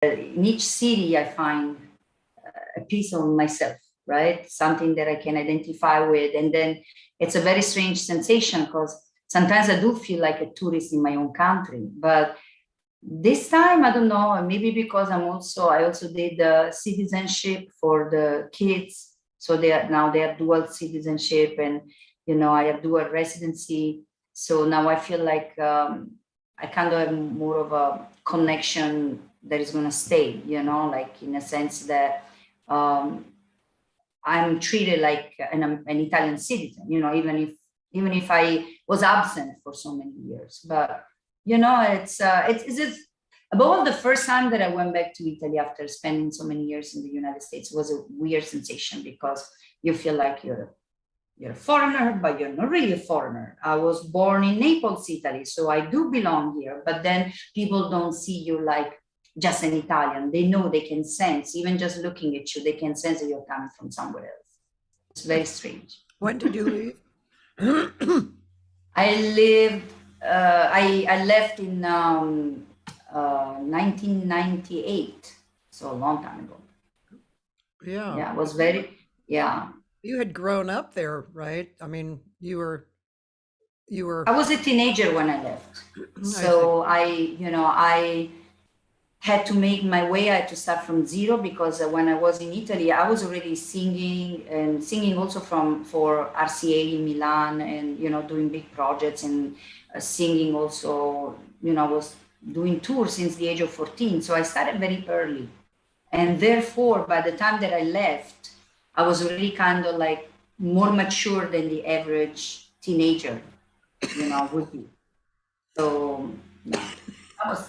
in each city I find a piece of myself, right? Something that I can identify with. And then it's a very strange sensation because sometimes I do feel like a tourist in my own country. But this time, I don't know, maybe because I also did the citizenship for the kids. So they have dual citizenship, and, I have dual residency. So now I feel like I kind of have more of a connection that is going to stay, like in a sense that I'm treated like an Italian citizen, even if I was absent for so many years. But it's just above all, the first time that I went back to Italy after spending so many years in the United States was a weird sensation because you feel like you're a foreigner, but you're not really a foreigner. I was born in Naples, Italy, so I do belong here. But then people don't see you like just an Italian. They know, they can sense, even just looking at you, they can sense that you're coming from somewhere else. It's very strange. When did you leave? I left in 1998, so a long time ago. Yeah, it was very, yeah. You had grown up there, right? I mean, you were. I was a teenager when I left. So I had to make my way. I had to start from zero because when I was in Italy, I was already singing also for RCA in Milan, and doing big projects, and singing also. I was doing tours since the age of 14, so I started very early, and therefore by the time that I left, I was really kind of like more mature than the average teenager, would be. So yeah.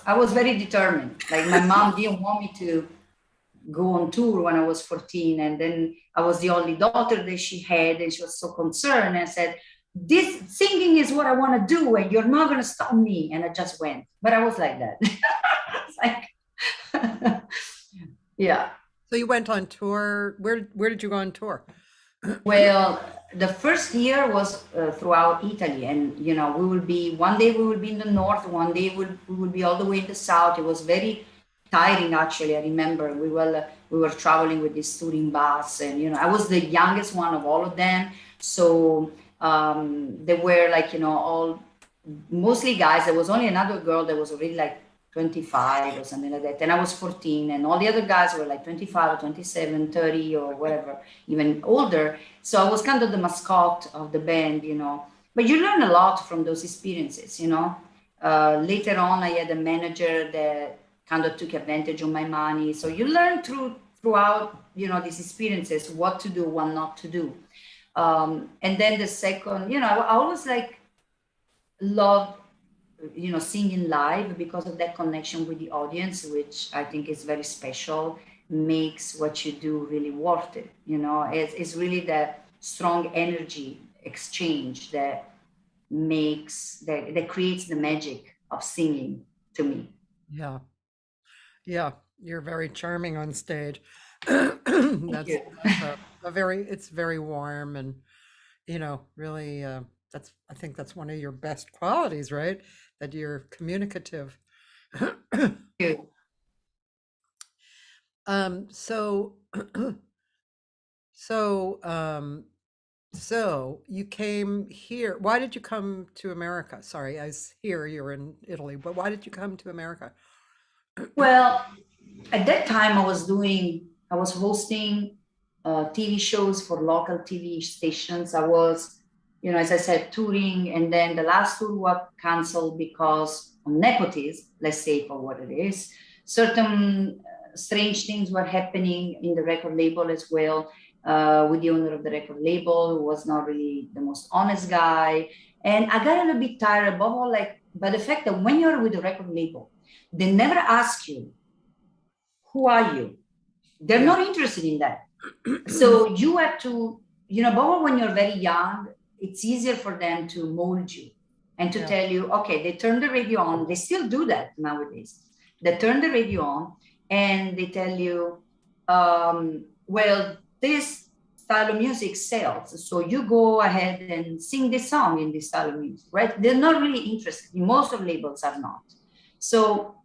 I was very determined. Like my mom didn't want me to go on tour when I was 14. And then I was the only daughter that she had. And she was so concerned. And I said, this singing is what I want to do. And you're not going to stop me. And I just went. But I was like that. It's like, yeah. So you went on tour. Where did you go on tour? Well, the first year was throughout Italy, and one day we will be in the north, one day we will be all the way in the south. It was very tiring, actually. I remember we were traveling with this touring bus, and I was the youngest one of all of them. So they were like all mostly guys. There was only another girl that was already like 25 or something like that. And I was 14, and all the other guys were like 25 or 27, 30 or whatever, even older. So I was kind of the mascot of the band, But you learn a lot from those experiences, Later on, I had a manager that kind of took advantage of my money. So you learn throughout, these experiences, what to do, what not to do. And then the second, I always loved singing live because of that connection with the audience, which I think is very special, makes what you do really worth it. It's really that strong energy exchange that creates the magic of singing to me. Yeah. You're very charming on stage. It's very warm, and really I think that's one of your best qualities, right? That you're communicative. So you came here. Why did you come to America? Sorry, I hear you're in Italy, but why did you come to America? Well, at that time I was hosting TV shows for local TV stations. I was, as I said, touring, and then the last tour was canceled because of nepotism, let's say, for what it is. Certain strange things were happening in the record label as well, with the owner of the record label, who was not really the most honest guy. And I got a little bit tired, above all, by the fact that when you're with the record label, they never ask you, who are you? They're not interested in that. So you have to, above all, when you're very young, it's easier for them to mold you and to tell you, okay, they turn the radio on. They still do that nowadays. They turn the radio on and they tell you, well, this style of music sells, so you go ahead and sing this song in this style of music, right? They're not really interested. Most of labels are not. So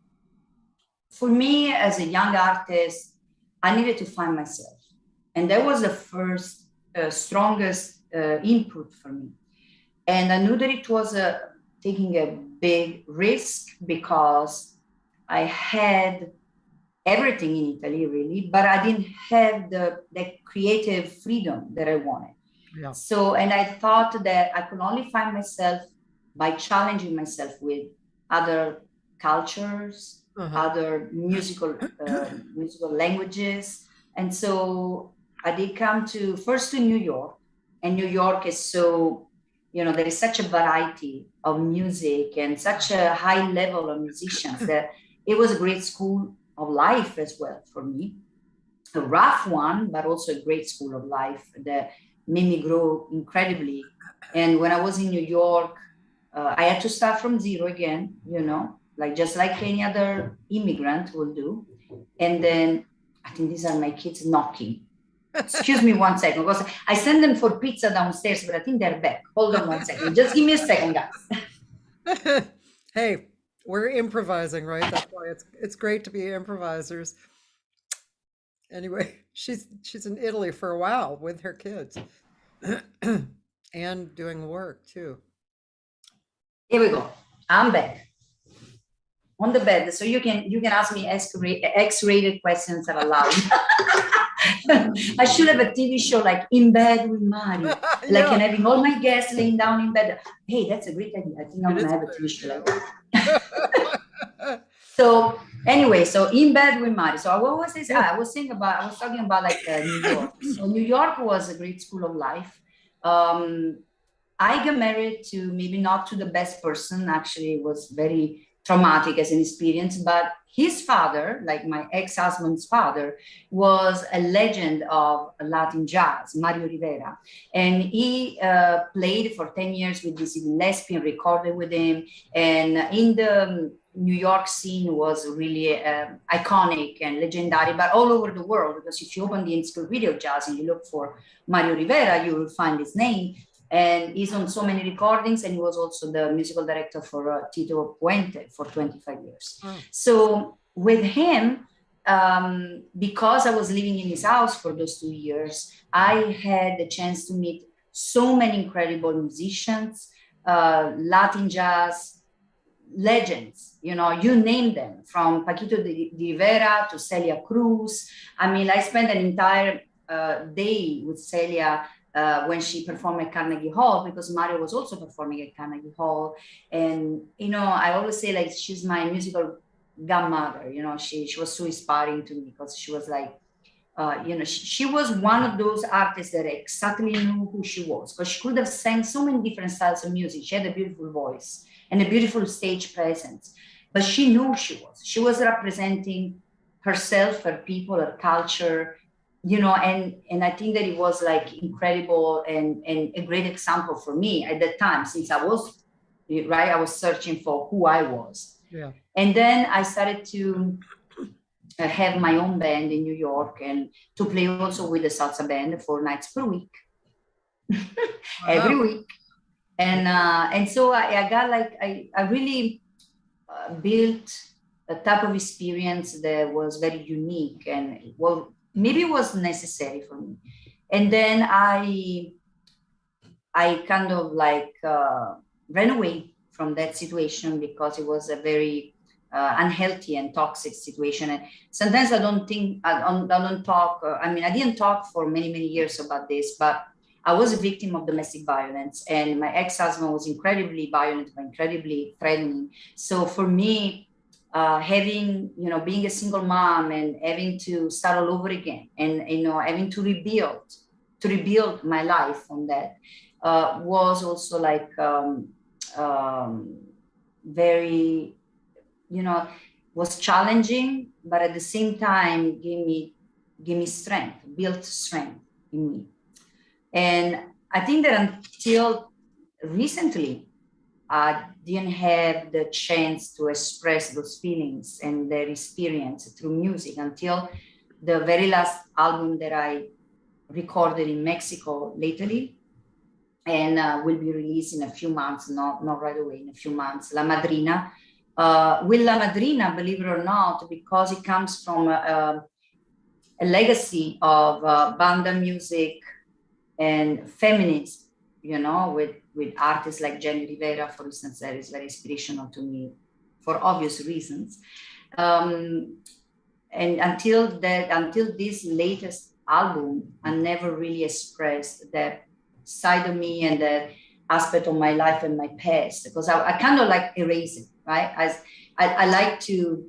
for me, as a young artist, I needed to find myself. And that was the first, strongest input for me. And I knew that it was taking a big risk because I had everything in Italy, really, but I didn't have the creative freedom that I wanted. Yeah. So, and I thought that I could only find myself by challenging myself with other cultures, other musical languages. And so I did come first to New York, and New York is so, there is such a variety of music and such a high level of musicians that it was a great school of life as well for me. A rough one, but also a great school of life that made me grow incredibly. And when I was in New York, I had to start from zero again, just like any other immigrant will do. And then I think these are my kids knocking. Excuse me 1 second, because I send them for pizza downstairs, but I think they're back. Hold on 1 second. Just give me a second, guys. Hey, we're improvising, right? That's why it's great to be improvisers. Anyway, she's in Italy for a while with her kids and doing work too. Here we go. I'm back on the bed, so you can ask me X-rated questions that are allowed. I should have a TV show like In Bed with Mari, like and having all my guests laying down in bed. Hey, that's a great idea. I think I'm gonna have a TV show like that. So anyway, so In Bed with Mari. So what was this? I was talking about like New York. So New York was a great school of life. I got married to maybe not to the best person. Actually, it was very traumatic as an experience, but his father, like my ex-husband's father, was a legend of Latin jazz, Mario Rivera. And he played for 10 years with Dizzy Gillespie and recorded with him. And in the New York scene was really iconic and legendary, but all over the world, because if you open the Encyclopedia of Jazz and you look for Mario Rivera, you will find his name. And he's on so many recordings, and he was also the musical director for Tito Puente for 25 years. So with him, because I was living in his house for those 2 years, I had the chance to meet so many incredible musicians, Latin jazz legends, you name them, from Paquito de Rivera to Celia Cruz. I mean, I spent an entire day with Celia when she performed at Carnegie Hall, because Mario was also performing at Carnegie Hall. And, I always say, like, she's my musical godmother. She was so inspiring to me, because she was like, she was one of those artists that exactly knew who she was, because she could have sang so many different styles of music. She had a beautiful voice and a beautiful stage presence, but she knew who she was. She was representing herself, her people, her culture, and I think that it was like incredible and a great example for me at that time, since I was searching for who I was. Yeah. And then I started to have my own band in New York, and to play also with the salsa band 4 nights per week, every week. And so I got like, I really built a type of experience that was very unique, and maybe it was necessary for me. And then I kind of like ran away from that situation, because it was a very unhealthy and toxic situation. And sometimes I don't talk. I didn't talk for many, many years about this, but I was a victim of domestic violence, and my ex-husband was incredibly violent, incredibly threatening. So for me, having, being a single mom and having to start all over again, and, having to rebuild my life from that was also like very, was challenging, but at the same time gave me strength, built strength in me. And I think that until recently, I didn't have the chance to express those feelings and their experience through music until the very last album that I recorded in Mexico lately, and will be released in a few months, not right away, in a few months, La Madrina. With La Madrina, believe it or not, because it comes from a legacy of banda music and feminism, you know, with artists like Jenny Rivera, for instance, that is very inspirational to me for obvious reasons. And until this latest album, I never really expressed that side of me and that aspect of my life and my past, because I kind of like erase it, right? I like to,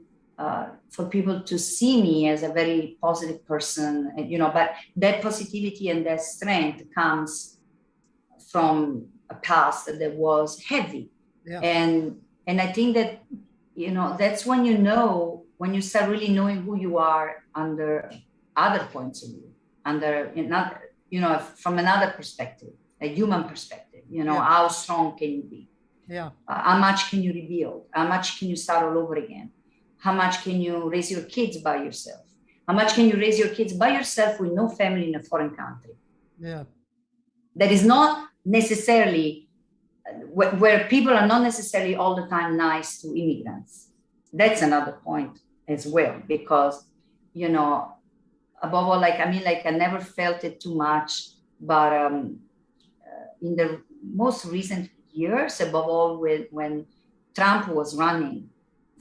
for people to see me as a very positive person, and, you know, but that positivity and that strength comes from a past that was heavy. Yeah. And I think that, you know, that's when you start really knowing who you are under other points of view, from another perspective, a human perspective, you know, how strong can you be? Yeah. How much can you rebuild? How much can you start all over again? How much can you raise your kids by yourself? How much can you raise your kids by yourself with no family in a foreign country? Yeah. That is not necessarily where people are not necessarily all the time nice to immigrants. That's another point as well, because, you know, above all, I never felt it too much, but in the most recent years, above all when Trump was running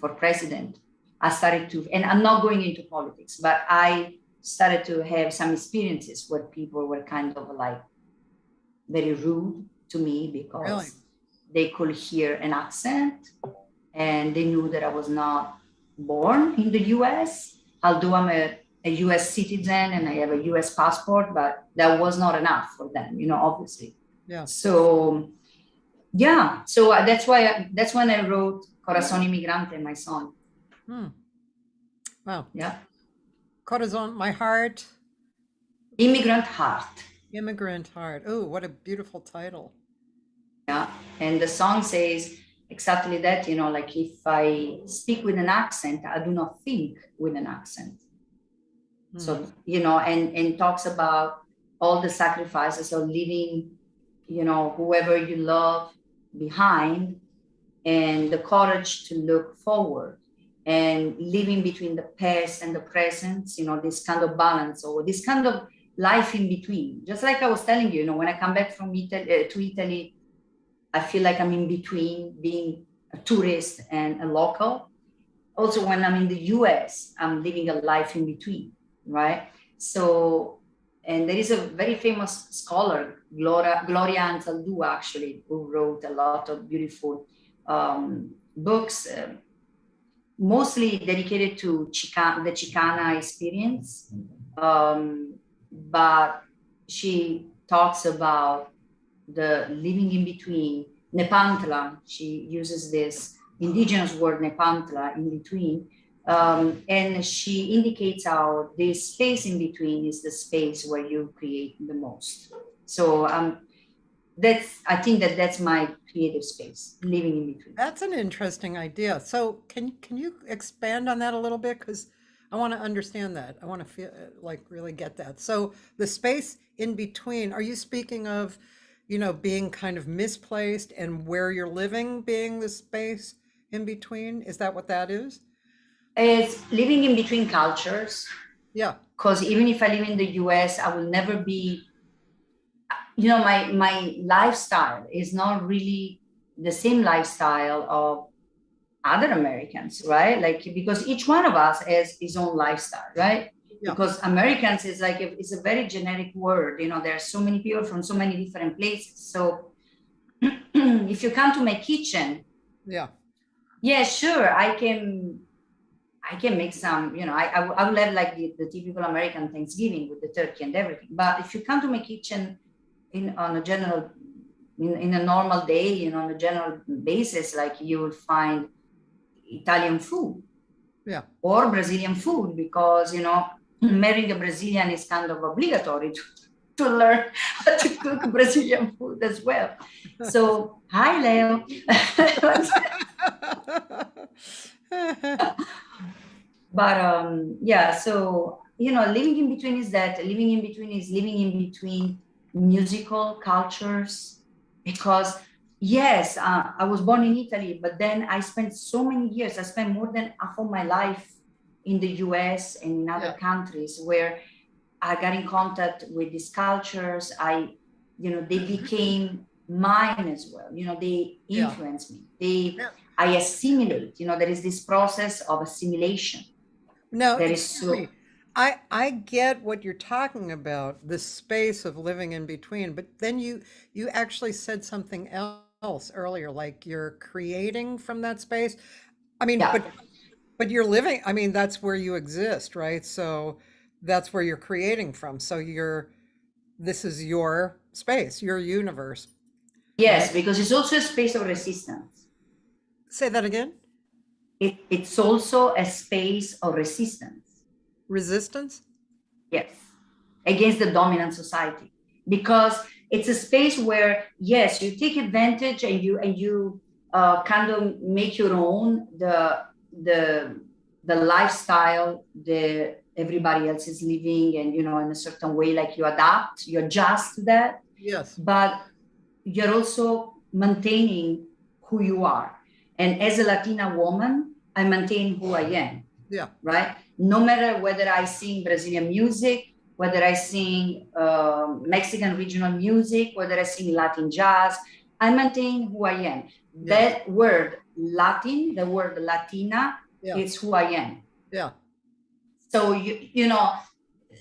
for president, I started to, and I'm not going into politics, but I started to have some experiences where people were kind of like very rude to me because they could hear an accent and they knew that I was not born in the US, although I'm a US citizen and I have a US passport, but that was not enough for them, you know, obviously. Yeah. So, yeah. So that's when I wrote Corazon Immigrante, my song. Wow. Yeah. Corazon, my heart. Immigrant heart. Immigrant heart. Oh, what a beautiful title. Yeah. And the song says exactly that, you know, like if I speak with an accent, I do not think with an accent. So, you know, and talks about all the sacrifices of leaving, you know, whoever you love behind, and the courage to look forward and living between the past and the present, you know, this kind of balance or this kind of life in between. Just like I was telling you, you know, when I come back from Italy, I feel like I'm in between being a tourist and a local. Also, when I'm in the US, I'm living a life in between, right? So, and there is a very famous scholar, Gloria Anzaldúa, actually, who wrote a lot of beautiful books, mostly dedicated to the Chicana experience. But she talks about the living in between, Nepantla. She uses this indigenous word, Nepantla, in between. And she indicates how this space in between is the space where you create the most. So I think that's my creative space, living in between. That's an interesting idea. So can you expand on that a little bit? Because I want to understand that. I want to feel like really get that. So the space in between, are you speaking of, you know, being kind of misplaced and where you're living being the space in between? Is that what that is? It's living in between cultures. Yeah. Because even if I live in the US, I will never be, you know, my lifestyle is not really the same lifestyle of other Americans, right? Like, because each one of us has his own lifestyle, right? Yeah. Because Americans is like, it's a very generic word, you know, there are so many people from so many different places. So if you come to my kitchen, yeah, sure, I can make some, you know, I will have like the typical American Thanksgiving with the turkey and everything. But if you come to my kitchen in a normal day, you know, on a general basis, like you will find Italian food, or Brazilian food, because, you know, marrying a Brazilian is kind of obligatory to learn how to cook Brazilian food as well. So, hi, Leo. But yeah, so, you know, living in between is living in between musical cultures, because Yes, I was born in Italy, but then I spent so many years. I spent more than half of my life in the US and in other countries where I got in contact with these cultures. They became mine as well. They influence me. I assimilate. There is this process of assimilation. No, That is excuse me. I get what you're talking about, the space of living in between, but then you actually said something else earlier, like you're creating from that space. I mean, yeah. but you're living, I mean, that's where you exist, right? So that's where you're creating from. So this is your space, your universe, Yes, right? because it's also a space of resistance. Say that again. It's also a space of resistance. Resistance? Yes, against the dominant society, because it's a space where, yes, you take advantage and you kind of make your own the lifestyle that everybody else is living, and in a certain way, like you adapt, you adjust to that. Yes. But you're also maintaining who you are. And as a Latina woman, I maintain who I am. Yeah. Right? No matter whether I sing Brazilian music, whether I sing Mexican regional music, whether I sing Latin jazz, I maintain who I am. Yeah. That word Latin, the word Latina, is who I am. Yeah. So,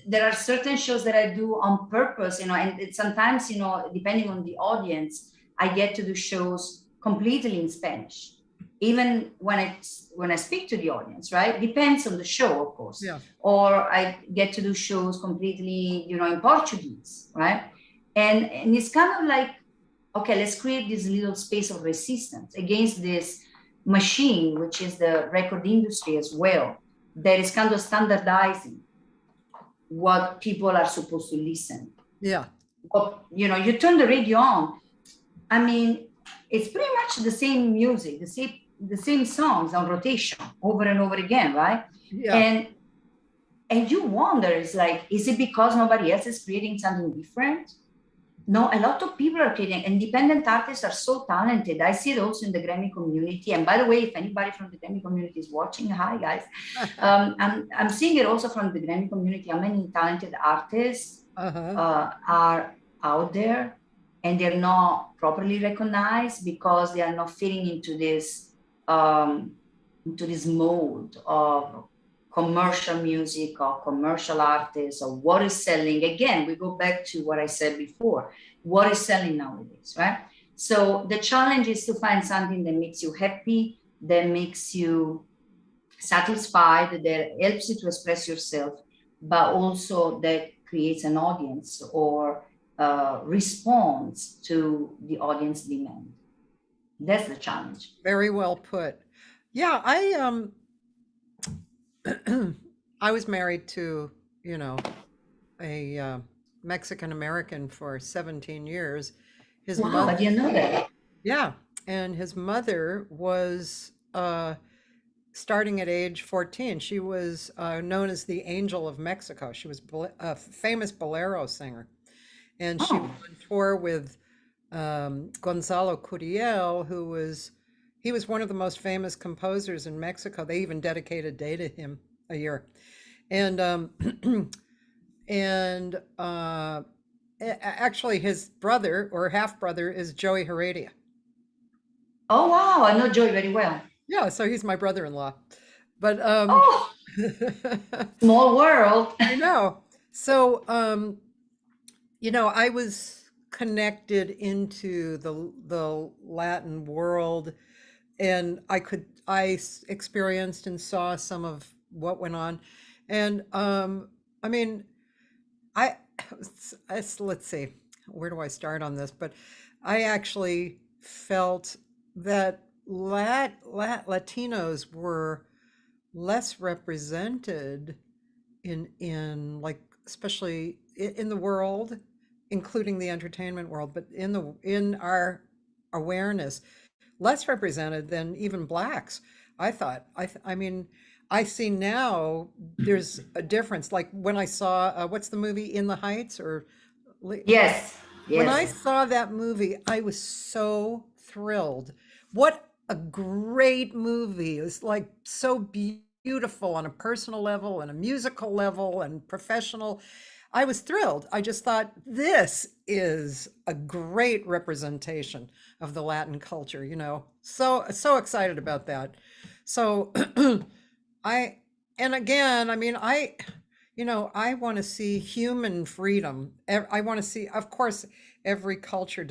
there are certain shows that I do on purpose, and sometimes, depending on the audience, I get to do shows completely in Spanish. Even when I speak to the audience, right? Depends on the show, of course. Yeah. Or I get to do shows completely, in Portuguese, right? And it's kind of like, okay, let's create this little space of resistance against this machine, which is the record industry as well, that is kind of standardizing what people are supposed to listen. Yeah. But, you turn the radio on. I mean, it's pretty much the same music, the same songs on rotation over and over again, right? Yeah. And you wonder, it's like, is it because nobody else is creating something different? No, a lot of people are creating. Independent artists are so talented. I see it also in the Grammy community. And by the way, if anybody from the Grammy community is watching, hi guys. I'm seeing it also from the Grammy community. How many talented artists are out there, and they're not properly recognized because they are not fitting into this mold of commercial music or commercial artists or what is selling. Again, we go back to what I said before, what is selling nowadays, right? So the challenge is to find something that makes you happy, that makes you satisfied, that helps you to express yourself, but also that creates an audience or responds to the audience demand. That's the challenge. Very well put. Yeah, I was married to, a Mexican American for 17 years. His Wow, mother, I didn't know that. yeah, and his mother was starting at age 14. She was known as the Angel of Mexico. She was a famous bolero singer, and she was on tour with Gonzalo Curiel, he was one of the most famous composers in Mexico. They even dedicated a day to him a year. And actually his brother or half brother is Joey Heredia. Oh, wow. I know Joey very well. Yeah. So he's my brother-in-law, but, small world. I know. So, I was connected into the Latin world, and I experienced and saw some of what went on. And I mean, let's see, where do I start on this? But I actually felt that Latinos were less represented in like, especially in the world, including the entertainment world, but in our awareness, less represented than even blacks. I thought. I mean, I see now there's a difference. Like when I saw what's the movie In the Heights or Yes. when I saw that movie, I was so thrilled. What a great movie. It's like so beautiful on a personal level and a musical level and professional. I was thrilled. I just thought this is a great representation of the Latin culture, you know. So excited about that. So I and again, I mean, I want to see human freedom. I want to see, of course, every culture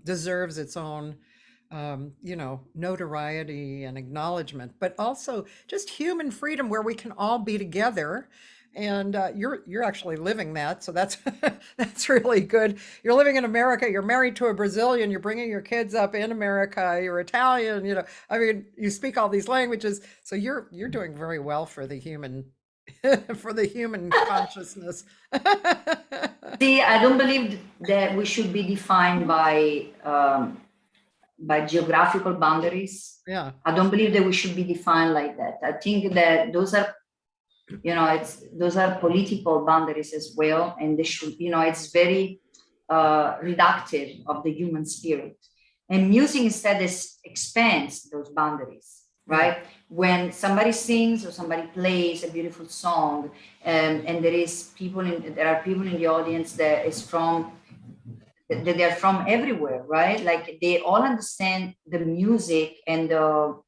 deserves its own, notoriety and acknowledgement, but also just human freedom where we can all be together. And you're actually living that, so that's that's really good. You're living in America. You're married to a Brazilian. You're bringing your kids up in America. You're Italian. I mean, you speak all these languages, so you're doing very well for the human for the human consciousness. See, I don't believe that we should be defined by geographical boundaries. Yeah. I don't believe that we should be defined like that. I think that those are, those are political boundaries as well, and they should, it's very reductive of the human spirit. And music instead expands those boundaries, right? When somebody sings or somebody plays a beautiful song, and there are people in the audience that they're from everywhere, right? Like they all understand the music and the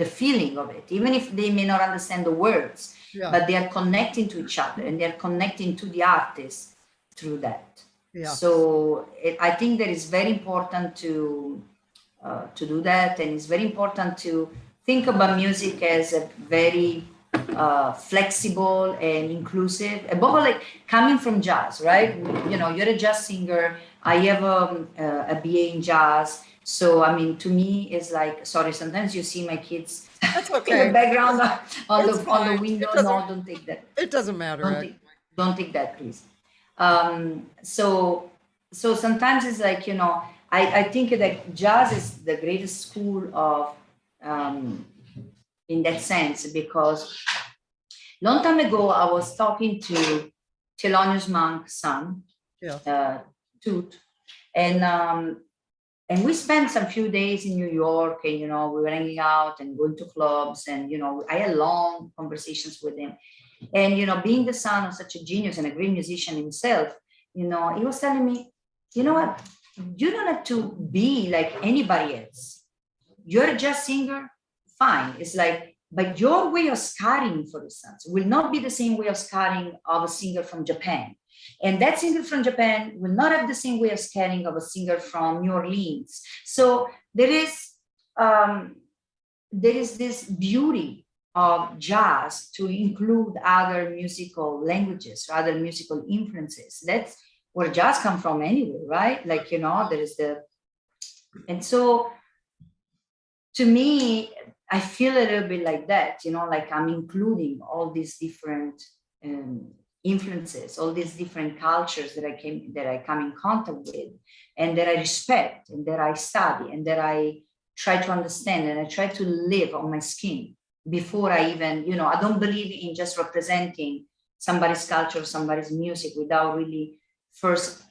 feeling of it, even if they may not understand the words, but they are connecting to each other and they're connecting to the artist through that. Yeah. So I think that it's very important to do that, and it's very important to think about music as a very flexible and inclusive. Above all, like coming from jazz, right? You're a jazz singer. I have a BA in jazz. So, I mean, to me, it's like, sorry, sometimes you see my kids That's okay. in the background on the window. No, don't take that. It doesn't matter. Don't take that, please. So sometimes it's like, I think that jazz is the greatest school of, in that sense, because long time ago, I was talking to Thelonious Monk's son, Toot, and we spent some few days in New York, and, we were hanging out and going to clubs, and, I had long conversations with him. And, being the son of such a genius and a great musician himself, he was telling me, you know what, you don't have to be like anybody else. You're a jazz singer, fine. It's like, but your way of scouting, for instance, will not be the same way of scouting of a singer from Japan. And that singer from Japan will not have the same way of scouting of a singer from New Orleans. So there is this beauty of jazz to include other musical languages, other musical influences. That's where jazz comes from anyway, right? Like, there is and so to me, I feel a little bit like that, like I'm including all these different influences, all these different cultures that I come in contact with, and that I respect, and that I study, and that I try to understand, and I try to live on my skin before I even, I don't believe in just representing somebody's culture, somebody's music without really first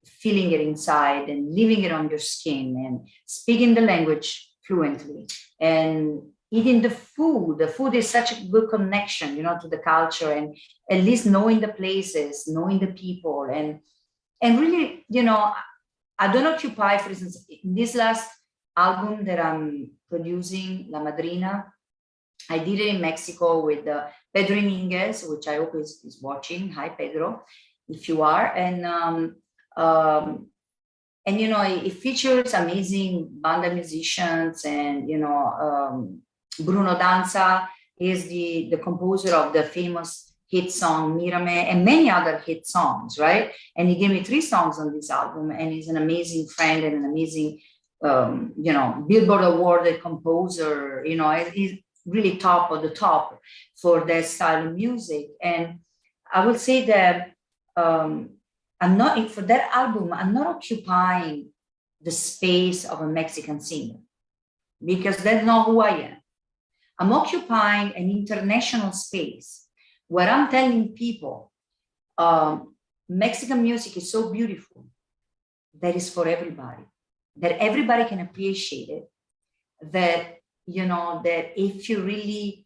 feeling it inside and living it on your skin and speaking the language fluently and eating the food. The food is such a good connection, to the culture, and at least knowing the places, knowing the people, and really, I don't occupy, for instance, in this last album that I'm producing, La Madrina, I did it in Mexico with Pedro Iniguez, which I hope is watching. Hi, Pedro, if you are. And it features amazing banda musicians, and Bruno Danza is the composer of the famous hit song Mírame and many other hit songs, right? And he gave me 3 songs on this album, and he's an amazing friend and an amazing Billboard awarded composer. He's really top of the top for that style of music. And I would say that I'm not, for that album, I'm not occupying the space of a Mexican singer, because that's not who I am. I'm occupying an international space where I'm telling people Mexican music is so beautiful that is for everybody, that everybody can appreciate it, that, you know, that if you really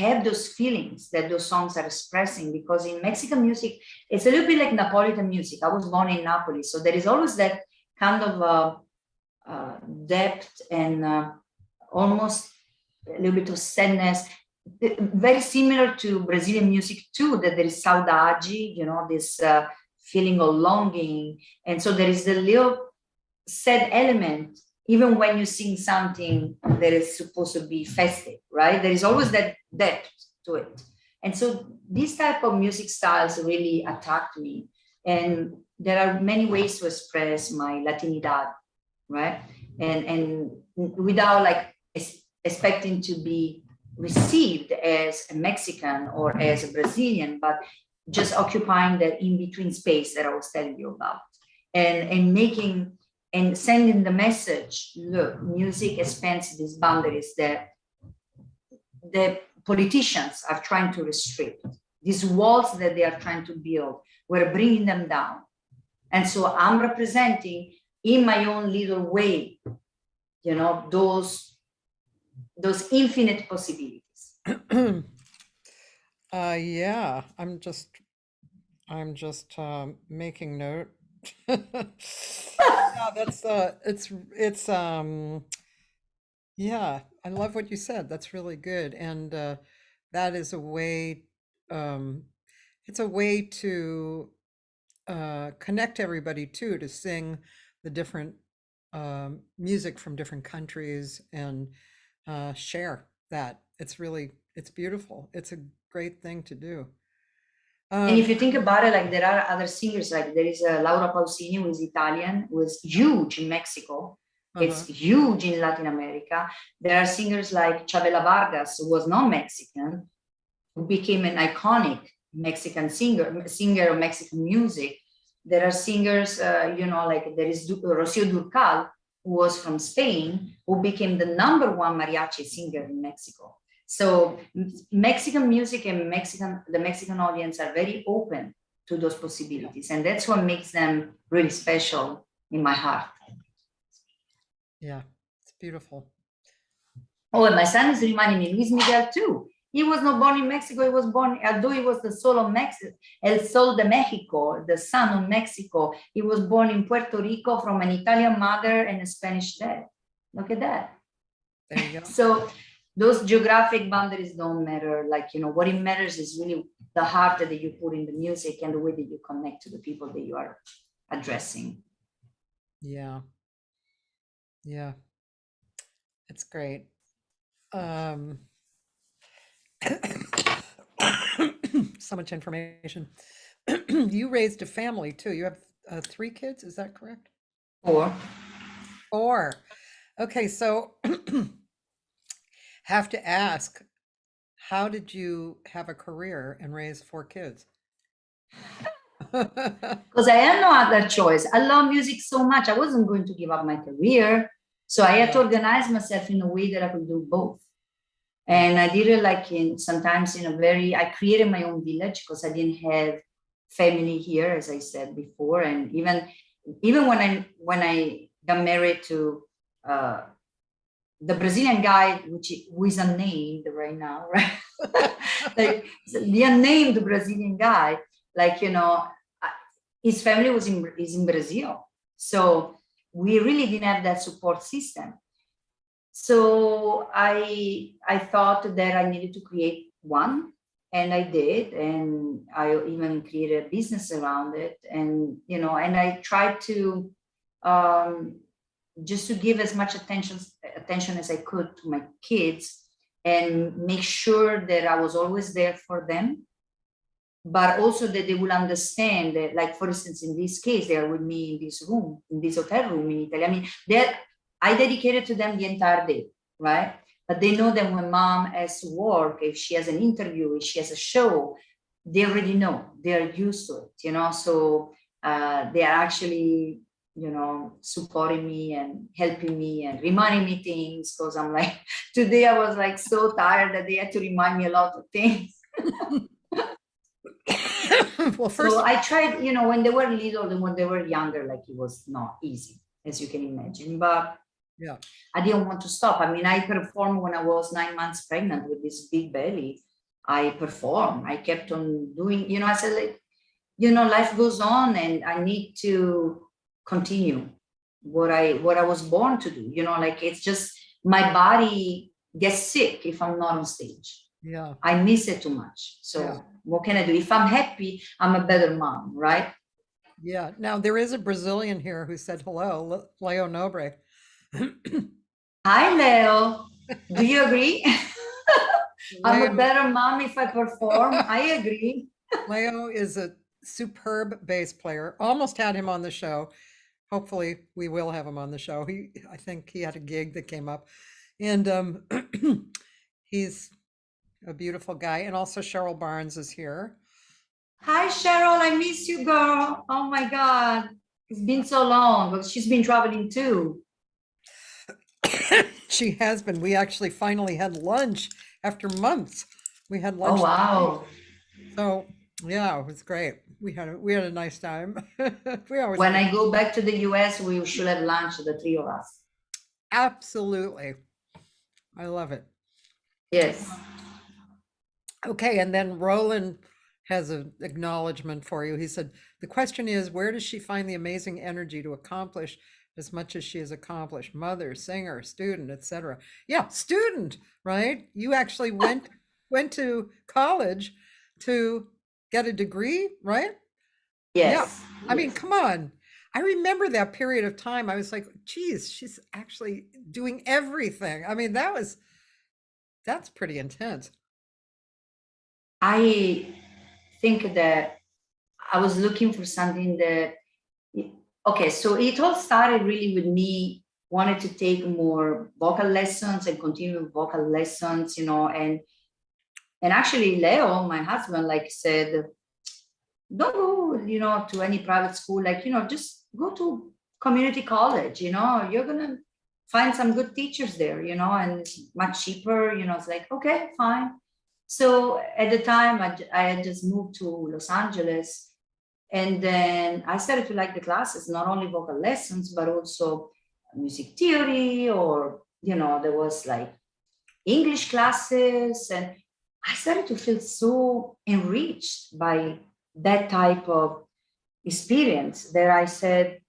have those feelings that those songs are expressing, because in Mexican music, it's a little bit like Napolitan music. I was born in Napoli, so there is always that kind of depth and almost a little bit of sadness, very similar to Brazilian music too, that there is saudade, you know, this feeling of longing. And so there is a little sad element, even when you sing something that is supposed to be festive, right? There is always that depth to it. And so these type of music styles really attacked me. And there are many ways to express my Latinidad, right? And without like expecting to be received as a Mexican or as a Brazilian, but just occupying that in-between space that I was telling you about, and making and sending the message, look, music expands these boundaries that the politicians are trying to restrict. These walls that they are trying to build, we're bringing them down. And so I'm representing in my own little way, you know, those infinite possibilities. Yeah, I'm just making note. Yeah, that's it's yeah, I love what you said. That's really good. And that is a way it's a way to connect everybody too, to sing the different music from different countries and share that. It's beautiful. It's a great thing to do. And if you think about it, like there are other singers, like there is Laura Pausini, who is Italian, who is huge in Mexico. It's huge in Latin America. There are singers like Chavela Vargas, who was not Mexican, who became an iconic Mexican singer of Mexican music. There are singers, you know, like there is Rocío Dúrcal, who was from Spain, who became the #1 mariachi singer in Mexico. So Mexican music and the Mexican audience are very open to those possibilities. And that's what makes them really special in my heart. Yeah, it's beautiful. Oh, and my son is reminding me, Luis Miguel too. He was not born in Mexico. He was born, although he was the soul of Mexico, El Sol de Mexico, the son of Mexico. He was born in Puerto Rico from an Italian mother and a Spanish dad. Look at that. There you go. So those geographic boundaries don't matter. Like, you know, what it matters is really the heart that you put in the music and the way that you connect to the people that you are addressing. Yeah. Yeah. It's great. So much information. You raised a family too. You have 3 kids, is that correct? 4. 4. Okay, so have to ask, how did you have a career and raise 4 kids? Because I had no other choice. I love music so much. I wasn't going to give up my career. So I had to organize myself in a way that I could do both. And I did it like sometimes in a very, I created my own village because I didn't have family here, as I said before. And even when I got married to the Brazilian guy, who is unnamed right now, right? Like the unnamed Brazilian guy, like, you know, his family is in Brazil. So we really didn't have that support system. So I thought that I needed to create one, and I did, and I even created a business around it. And, you know, and I tried to just to give as much attention as I could to my kids and make sure that I was always there for them, but also that they will understand that, like, for instance, in this case, they are with me in this room, in this hotel room in Italy. I mean, I dedicated to them the entire day, right? But they know that when mom has to work, if she has an interview, if she has a show, they already know, they're used to it, you know? So they are actually, you know, supporting me and helping me and reminding me things, because I'm like, today I was like so tired that they had to remind me a lot of things. Well, first, So I tried, you know, when they were little and when they were younger, like it was not easy, as you can imagine. But yeah, I didn't want to stop. I mean, I performed when I was 9 months pregnant with this big belly. I performed. I kept on doing, you know, I said, like, you know, life goes on and I need to continue what I was born to do. You know, like it's just my body gets sick if I'm not on stage. yeah, I miss it too much. So yeah, what can I do? If I'm happy, I'm a better mom, right? yeah. Now there is a Brazilian here who said hello, Leo Nobre. Hi, Leo. Do you agree? I'm a Leo, better mom if I perform. I agree. Leo is a superb bass player. Almost had him on the show. Hopefully, we will have him on the show. I think he had a gig that came up, and he's a beautiful guy. And also, Cheryl Barnes is here. Hi, Cheryl. I miss you, girl. Oh my God. It's been so long, but she's been traveling too. She has been. We actually finally had lunch after months. We had lunch. Oh, wow. So yeah, it was great. We had a nice time. We always When do. I go back to the US, we should have lunch, the three of us. Absolutely. I love it. Yes. Okay, and then Roland has an acknowledgement for you. He said, the question is, where does she find the amazing energy to accomplish as much as she has accomplished? Mother, singer, student, etc. Yeah, student, right? You actually went to college to get a degree, right? Yeah. Yes. I mean, Yes. come on. I remember that period of time. I was like, geez, she's actually doing everything. I mean, that's pretty intense. I think that I was looking for something that, okay, so it all started really with me wanted to take more vocal lessons and continue vocal lessons, you know, and actually Leo, my husband, like said, don't go, you know, to any private school, like, you know, just go to community college, you know, you're gonna find some good teachers there, you know, and it's much cheaper, you know. It's like, okay, fine. So at the time I had just moved to Los Angeles, and then I started to like the classes, not only vocal lessons, but also music theory, or, you know, there was like English classes, and I started to feel so enriched by that type of experience that I said,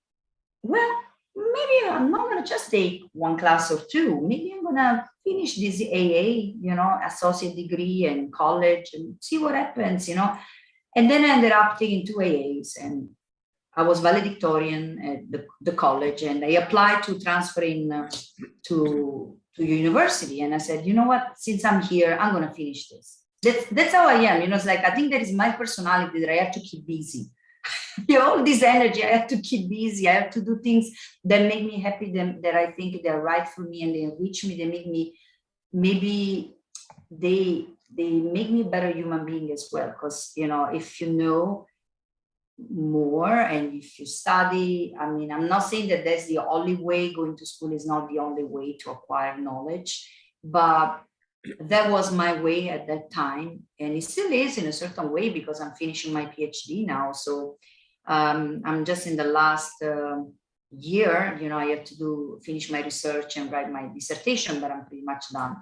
well, maybe I'm not going to just take one class or two. Maybe I'm going to finish this AA, you know, associate degree in college and see what happens, you know. And then I ended up taking two AAs, and I was valedictorian at the college, and I applied to transfer in to university. And I said, you know what, since I'm here, I'm going to finish this. That's how I am. You know, it's like, I think that is my personality, that I have to keep busy. You know, all this energy, I have to keep busy. I have to do things that make me happy, that I think they're right for me, and they enrich me. They make me, maybe they make me a better human being as well. Because, you know, if you know more and if you study, I mean, I'm not saying that that's the only way. Going to school is not the only way to acquire knowledge, but that was my way at that time, and it still is in a certain way, because I'm finishing my PhD now. So I'm just in the last year, you know, I have to finish my research and write my dissertation, but I'm pretty much done.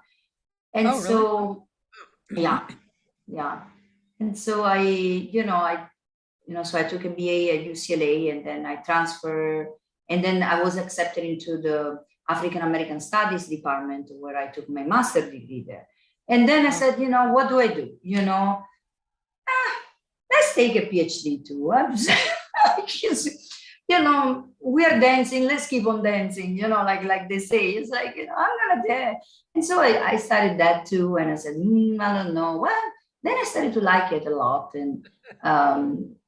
And Oh, really? so, yeah. And so so I took a BA at UCLA, and then I transferred, and then I was accepted into the African American Studies department, where I took my master's degree there. And then I said, you know, what do I do? You know, let's take a PhD too. You know, we are dancing, let's keep on dancing, you know, like they say. It's like, you know, I'm gonna dance. And so I started that too, and I said, I don't know. Well, then I started to like it a lot, and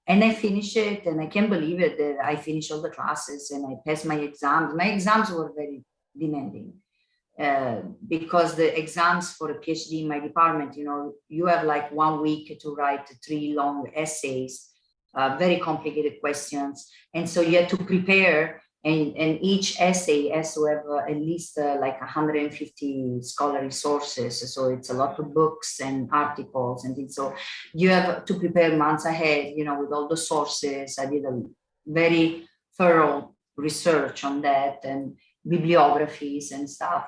I finished it, and I can't believe it that I finished all the classes and I passed my exams. My exams were very demanding, because the exams for a PhD in my department, you know, you have like 1 week to write 3 long essays, very complicated questions. And so you had to prepare And each essay has to have at least like 150 scholarly sources. So it's a lot of books and articles and things. So you have to prepare months ahead, you know, with all the sources. I did a very thorough research on that and bibliographies and stuff.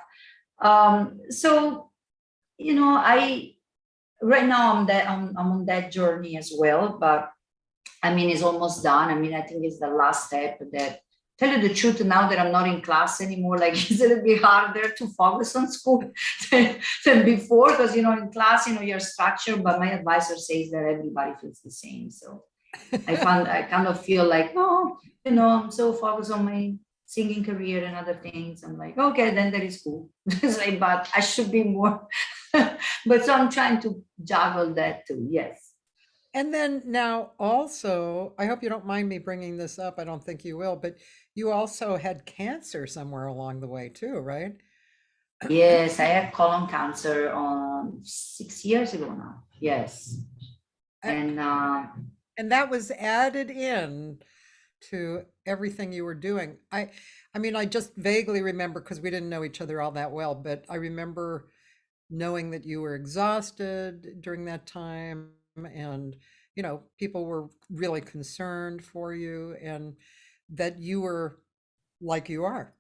So, you know, right now I'm on that journey as well, but I mean, it's almost done. I mean, I think it's the last step. That, tell you the truth, now that I'm not in class anymore, like it's a little bit harder to focus on school than before, because, you know, in class, you know, you're structured, but my advisor says that everybody feels the same. So I kind of feel like, oh, you know, I'm so focused on my singing career and other things. I'm like, okay, then that is cool. Like, but I should be more. But so I'm trying to juggle that too. Yes. And then now also, I hope you don't mind me bringing this up. I don't think you will, but you also had cancer somewhere along the way too, right? Yes, I had colon cancer 6 years ago now. Yes. And And that was added in to everything you were doing. I mean, I just vaguely remember because we didn't know each other all that well, but I remember knowing that you were exhausted during that time, and you know, people were really concerned for you, and that you were like you are,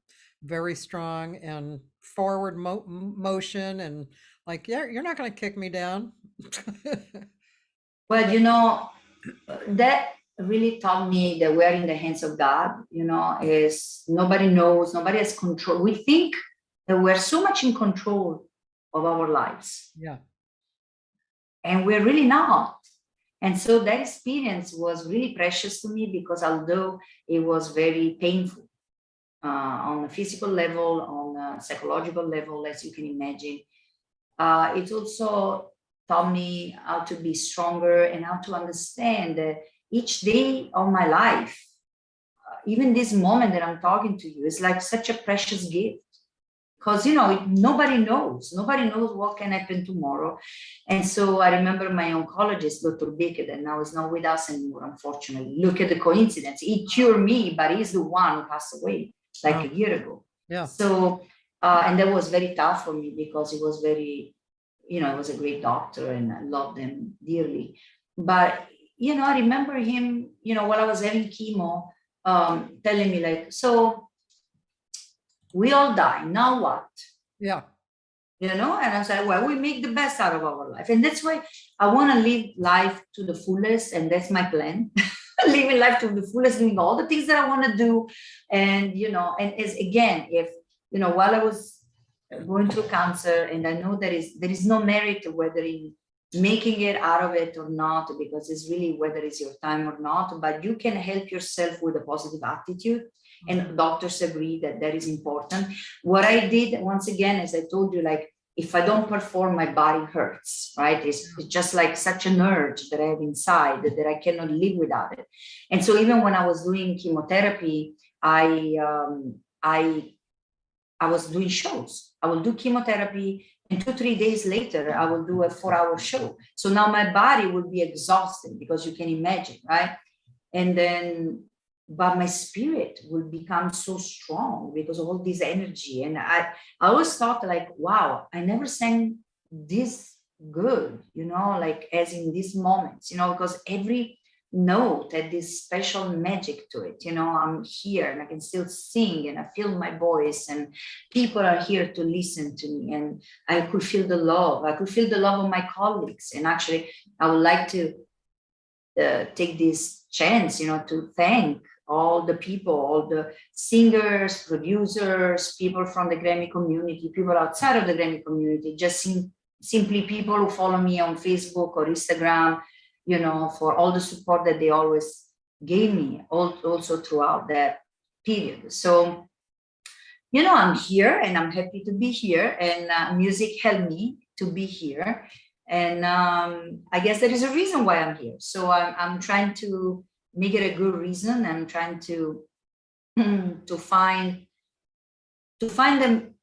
very strong and forward motion, and like, yeah, you're not going to kick me down. but you know, that really taught me that we're in the hands of God. You know, is nobody knows, nobody has control. We think that we're so much in control of our lives, Yeah. and we're really not. And so that experience was really precious to me, because although it was very painful on a physical level, on a psychological level, as you can imagine, it also taught me how to be stronger and how to understand that each day of my life, even this moment that I'm talking to you, is like such a precious gift. Because, you know, nobody knows what can happen tomorrow. And so I remember my oncologist, Dr. Baker, that now is not with us anymore, unfortunately. Look at the coincidence. He cured me, but he's the one who passed away like a year ago. Yeah. So, and that was very tough for me, because he was very, you know, he was a great doctor and I loved him dearly. But, you know, I remember him, you know, while I was having chemo, telling me like, so we all die, now what? Yeah. You know, and I was like, well, we make the best out of our life. And that's why I want to live life to the fullest. And that's my plan. Living life to the fullest, doing all the things that I want to do. And, you know, and as again, if, you know, while I was going through cancer, and I know there is no merit to whether in making it out of it or not, because it's really whether it's your time or not, but you can help yourself with a positive attitude. And doctors agree that that is important. What I did, once again, as I told you, like, if I don't perform, my body hurts, right? It's just like such an urge that I have inside that I cannot live without it. And so even when I was doing chemotherapy, I was doing shows. I will do chemotherapy, and 2-3 days later, I will do a 4-hour show. So now my body will be exhausted, because you can imagine, right? And then, but my spirit will become so strong because of all this energy. And I always thought like, wow, I never sang this good, you know, like as in these moments, you know, because every note had this special magic to it. You know, I'm here and I can still sing and I feel my voice and people are here to listen to me, and I could feel the love. I could feel the love of my colleagues. And actually, I would like to take this chance, you know, to thank all the people, all the singers, producers, people from the Grammy community, people outside of the Grammy community, just simply people who follow me on Facebook or Instagram, you know, for all the support that they always gave me, also throughout that period. So, you know, I'm here and I'm happy to be here, and music helped me to be here. And I guess there is a reason why I'm here. So I'm trying to make it a good reason. I'm trying to find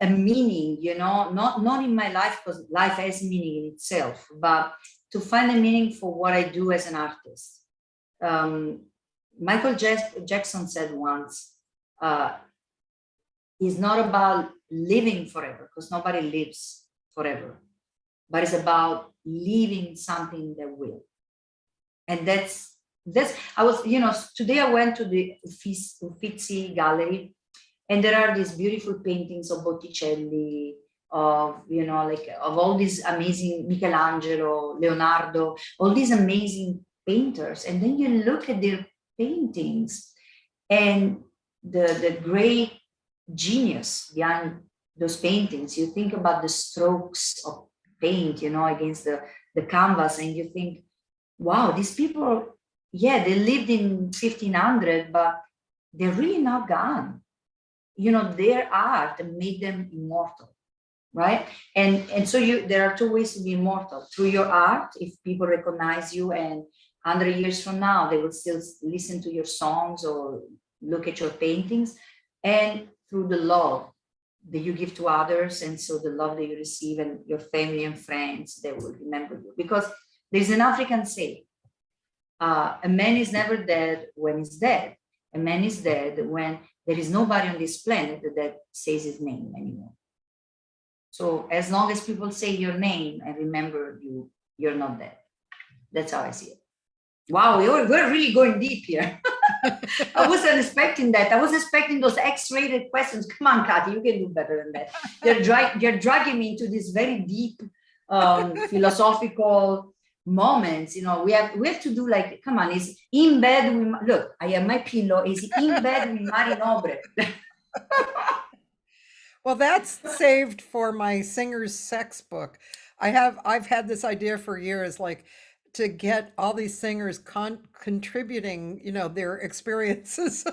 a meaning, you know, not in my life, because life has meaning in itself, but to find a meaning for what I do as an artist. Michael Jackson said once, is not about living forever, because nobody lives forever, but it's about leaving something that will. And that's I was, today I went to the Uffizi gallery, and there are these beautiful paintings of Botticelli, of, of all these amazing Michelangelo, Leonardo, all these amazing painters. And then you look at their paintings and the great genius behind those paintings. You think about the strokes of paint, against the canvas, and you think, wow, these people, yeah, they lived in 1500, but they're really not gone. Their art made them immortal, right? And so there are two ways to be immortal: through your art, if people recognize you, and 100 years from now, they will still listen to your songs or look at your paintings, and through the love that you give to others. And so the love that you receive, and your family and friends, they will remember you. Because there's an African saying, a man is never dead when he's dead. A man is dead when there is nobody on this planet that says his name anymore. So as long as people say your name and remember you, you're not dead. That's how I see it. Wow, we're really going deep here. I wasn't expecting that. I was expecting those X-rated questions. Come on, Cathy, you can do better than that. You're dragging me into this very deep philosophical moments. We have to do, like, come on, is in bed with, look, I have my pillow, is in bed with Mari Nobre. Well, that's saved for my singer's sex book. I've had this idea for years, like, to get all these singers contributing, their experiences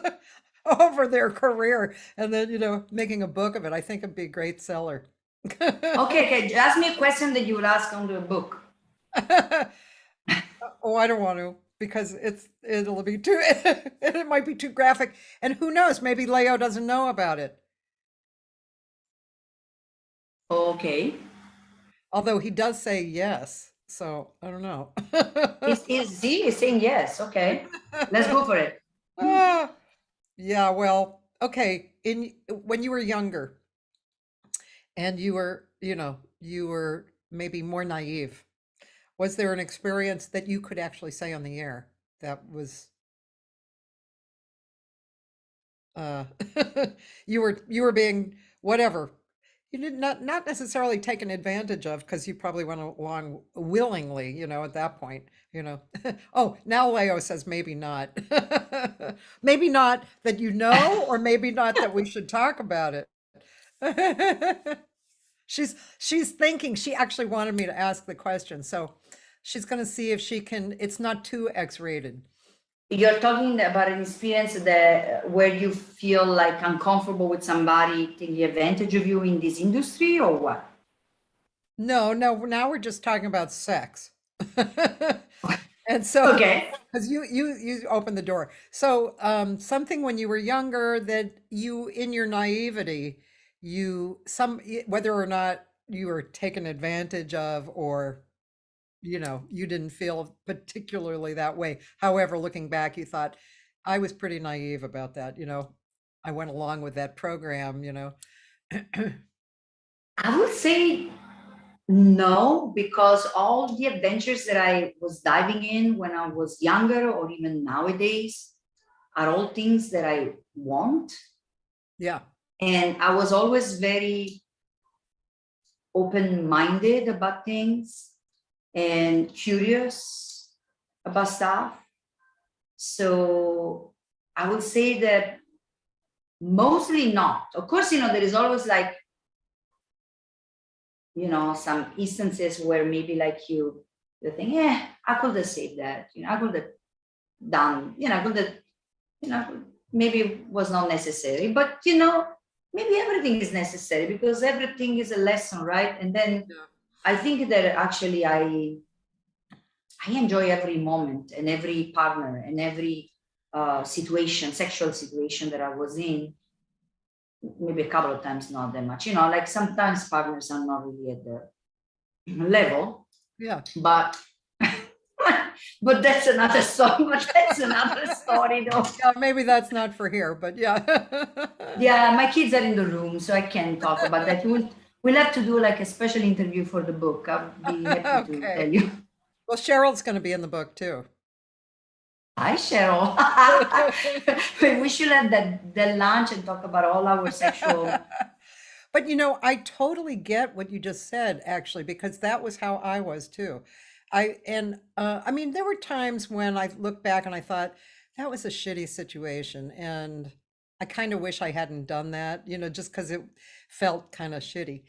over their career, and then, making a book of it. I think it'd be a great seller. Okay, ask me a question that you would ask on the book. Oh, I don't want to, because it'll be too it might be too graphic, and who knows, maybe Leo doesn't know about it. Okay. Although he does say yes, so I don't know. He's saying yes. Okay, let's go for it. Yeah, well, okay. When you were younger, and you were maybe more naive, was there an experience that you could actually say on the air that was you were being whatever, you did not necessarily taken advantage of, because you probably went along willingly, at that point, Oh, now Leo says maybe not. Maybe not that, or maybe not that we should talk about it. She's thinking. She actually wanted me to ask the question, so she's going to see if she can. It's not too X-rated. You're talking about an experience where you feel like uncomfortable with somebody taking advantage of you in this industry, or what? No, now we're just talking about sex. And so, okay, because you opened the door. So something when you were younger that you, in your naivety, whether or not you were taken advantage of, or you didn't feel particularly that way. However, looking back, you thought, I was pretty naive about that. I went along with that program. I would say no, because all the adventures that I was diving in when I was younger, or even nowadays, are all things that I want. Yeah. And I was always very open-minded about things and curious about stuff. So I would say that mostly not. Of course, there is always, like, some instances where maybe, like, you think, yeah, I could have saved that, I could have done, maybe it was not necessary, but maybe everything is necessary, because everything is a lesson, right? And then I think that actually I enjoy every moment and every partner and every sexual situation that I was in. Maybe a couple of times, not that much. Like, sometimes partners are not really at the level. Yeah. But But that's another story. But that's another story, though. Yeah, maybe that's not for here, but yeah. Yeah, my kids are in the room, so I can't talk about that. We'll have to do like a special interview for the book. I'll be happy to tell Okay. you. Well, Cheryl's going to be in the book too. Hi, Cheryl. We should have the lunch and talk about all our sexual. But I totally get what you just said, actually, because that was how I was too. I mean, there were times when I look back and I thought that was a shitty situation, and I kind of wish I hadn't done that, just because it felt kind of shitty.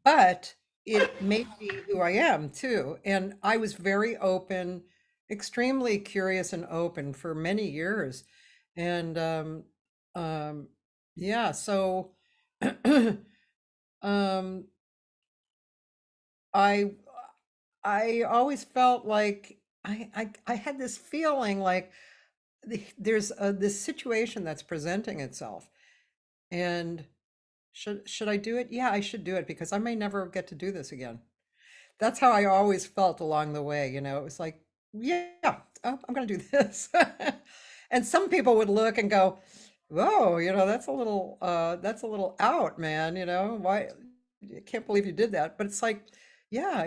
But it made me who I am too, and I was very open, extremely curious and open for many years, and um, yeah, so. Um, I I always felt like I had this feeling like there's this situation that's presenting itself, and should I do it? Yeah, I should do it because I may never get to do this again. That's how I always felt along the way. It was like, yeah, oh, I'm going to do this. And some people would look and go, whoa, that's a little out, man. Why? I can't believe you did that. But it's like, yeah,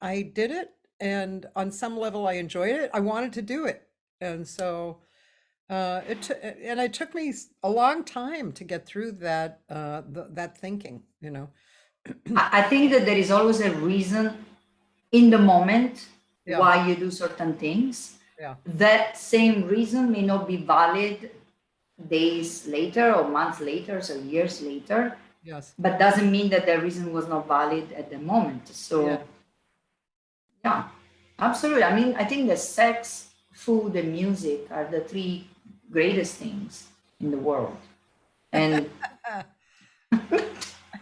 I did it. And on some level, I enjoyed it. I wanted to do it. And so it took me a long time to get through that thinking. I think that there is always a reason in the moment Yeah, why you do certain things. yeah, That same reason may not be valid days later or months later, so years later, yes, but doesn't mean that the reason was not valid at the moment. yeah. So yeah, absolutely. I mean, I think that sex, food, and music are the three greatest things in the world. And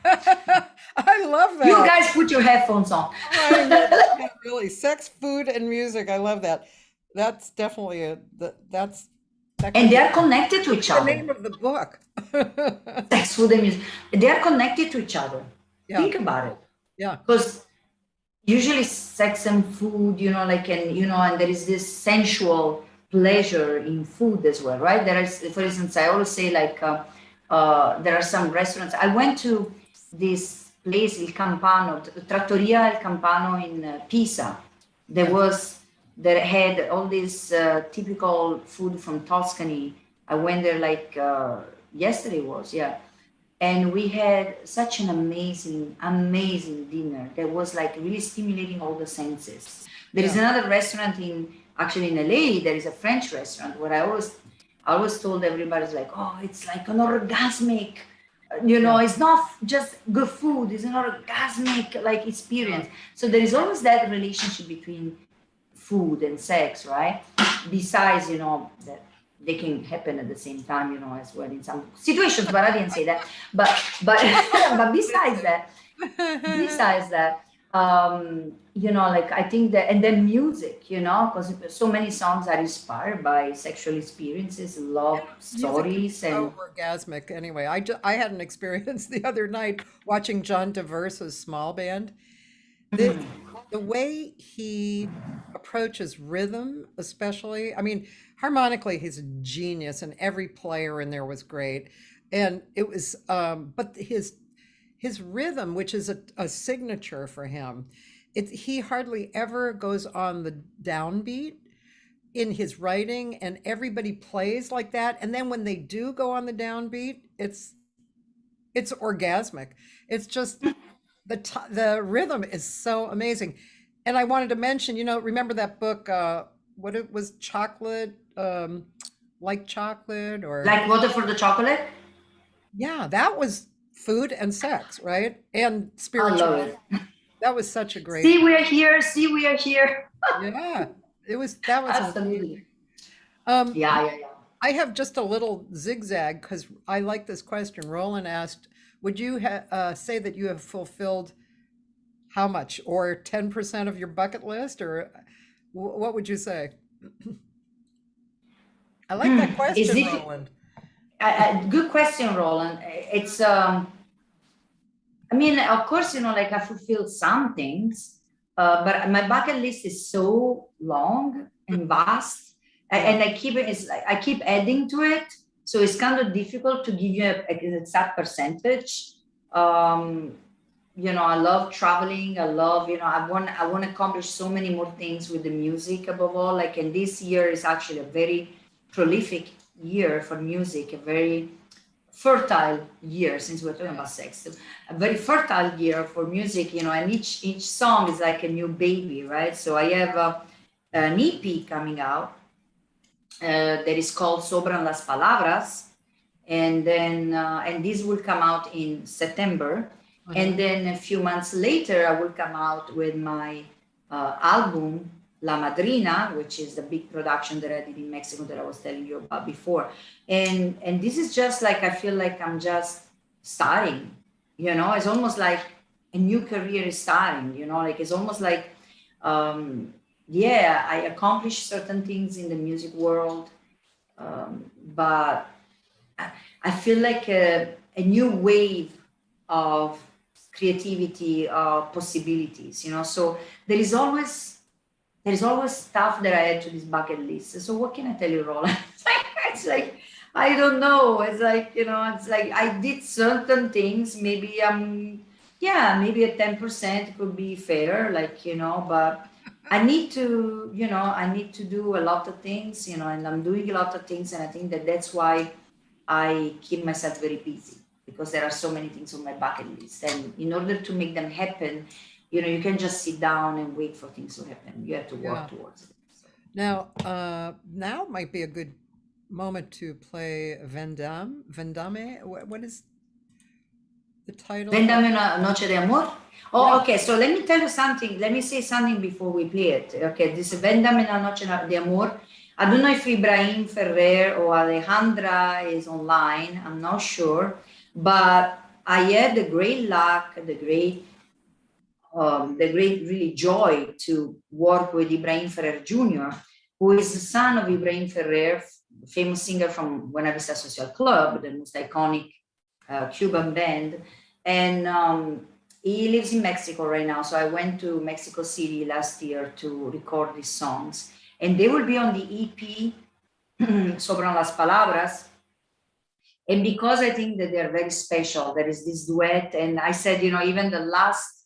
I love you that. guys put your headphones on. I know, really, sex, food, and music. I love that. That's definitely that And could they be are connected to each the other. name of the book. Sex, food, and music. They are connected to each other. Yeah, Think about it. yeah, Because usually sex and food, and there is this sensual pleasure in food as well, right? There is, for instance, I always say there are some restaurants. I went to this place, Il Campano, Trattoria Il Campano in Pisa. That had all this typical food from Tuscany. I went there like yesterday was, yeah. And we had such an amazing, amazing dinner that was like really stimulating all the senses. There is yeah, another restaurant actually in LA, there is a French restaurant where I always told everybody, it's like, oh, it's like an orgasmic, yeah, it's not just good food, it's an orgasmic like yeah, experience. So there is always that relationship between food and sex, right? Besides, that they can happen at the same time, as well in some situations, but I didn't say that. But but besides that, like I think that, and then music, because so many songs are inspired by sexual experiences, love music can be stories, and so orgasmic. Anyway, I had an experience the other night watching John DeVerse's small band. The the way he approaches rhythm, especially, I mean, harmonically, he's a genius, and every player in there was great. And it was, but his rhythm, which is a signature for him, he hardly ever goes on the downbeat in his writing, and everybody plays like that. And then when they do go on the downbeat, it's orgasmic. It's just the rhythm is so amazing. And I wanted to mention, remember that book, what it was, chocolate, like chocolate, or like Water for the Chocolate. yeah, that was food and sex, right? And I love spirituality. it. That was such a great, See, we are here. See, we are here. yeah. That was Absolutely. amazing. Um, Yeah, yeah, yeah. I have just a little zigzag because I like this question. Roland asked, would you say that you have fulfilled how much, or 10% of your bucket list, or what would you say? I like that Is question, it Roland. good question, Roland? It's I mean, of course, like I fulfilled some things, but my bucket list is so long and vast, and I keep adding to it. So it's kind of difficult to give you an exact percentage. I love traveling. I love, I want to accomplish so many more things with the music above all. And this year is actually a very prolific year for music, a very fertile year, since we're talking about sex, a very fertile year for music, and each song is like a new baby, right? So I have an EP coming out that is called Sobran las Palabras, and then and this will come out in September. And then a few months later, I will come out with my album, La Madrina, which is the big production that I did in Mexico that I was telling you about before. And this is just I feel like I'm just starting, it's almost like a new career is starting, it's almost like, I accomplished certain things in the music world, but I feel like a new wave of creativity, possibilities, so there is always stuff that I add to this bucket list. So what can I tell you, Roland? It's like, I don't know. It's like, it's like I did certain things. Maybe maybe a 10% could be fair, but I need to do a lot of things, and I'm doing a lot of things. And I think that's why I keep myself very busy, because there are so many things on my bucket list. And in order to make them happen, you can just sit down and wait for things to happen. You have to work towards it. So. Now might be a good moment to play Vendame. What is the title? Vendame una noche de amor. Oh, okay. So let me tell you something. Let me say something before we play it. Okay, this Vendame una noche de amor. I don't know if Ibrahim Ferrer or Alejandra is online. I'm not sure. But I had the great luck, the great really joy to work with Ibrahim Ferrer Jr., who is the son of Ibrahim Ferrer, famous singer from Buena Vista Social Club, the most iconic Cuban band. And he lives in Mexico right now. So I went to Mexico City last year to record these songs. And they will be on the EP, Sobran las Palabras. And because I think that they're very special, there is this duet. And I said, even the last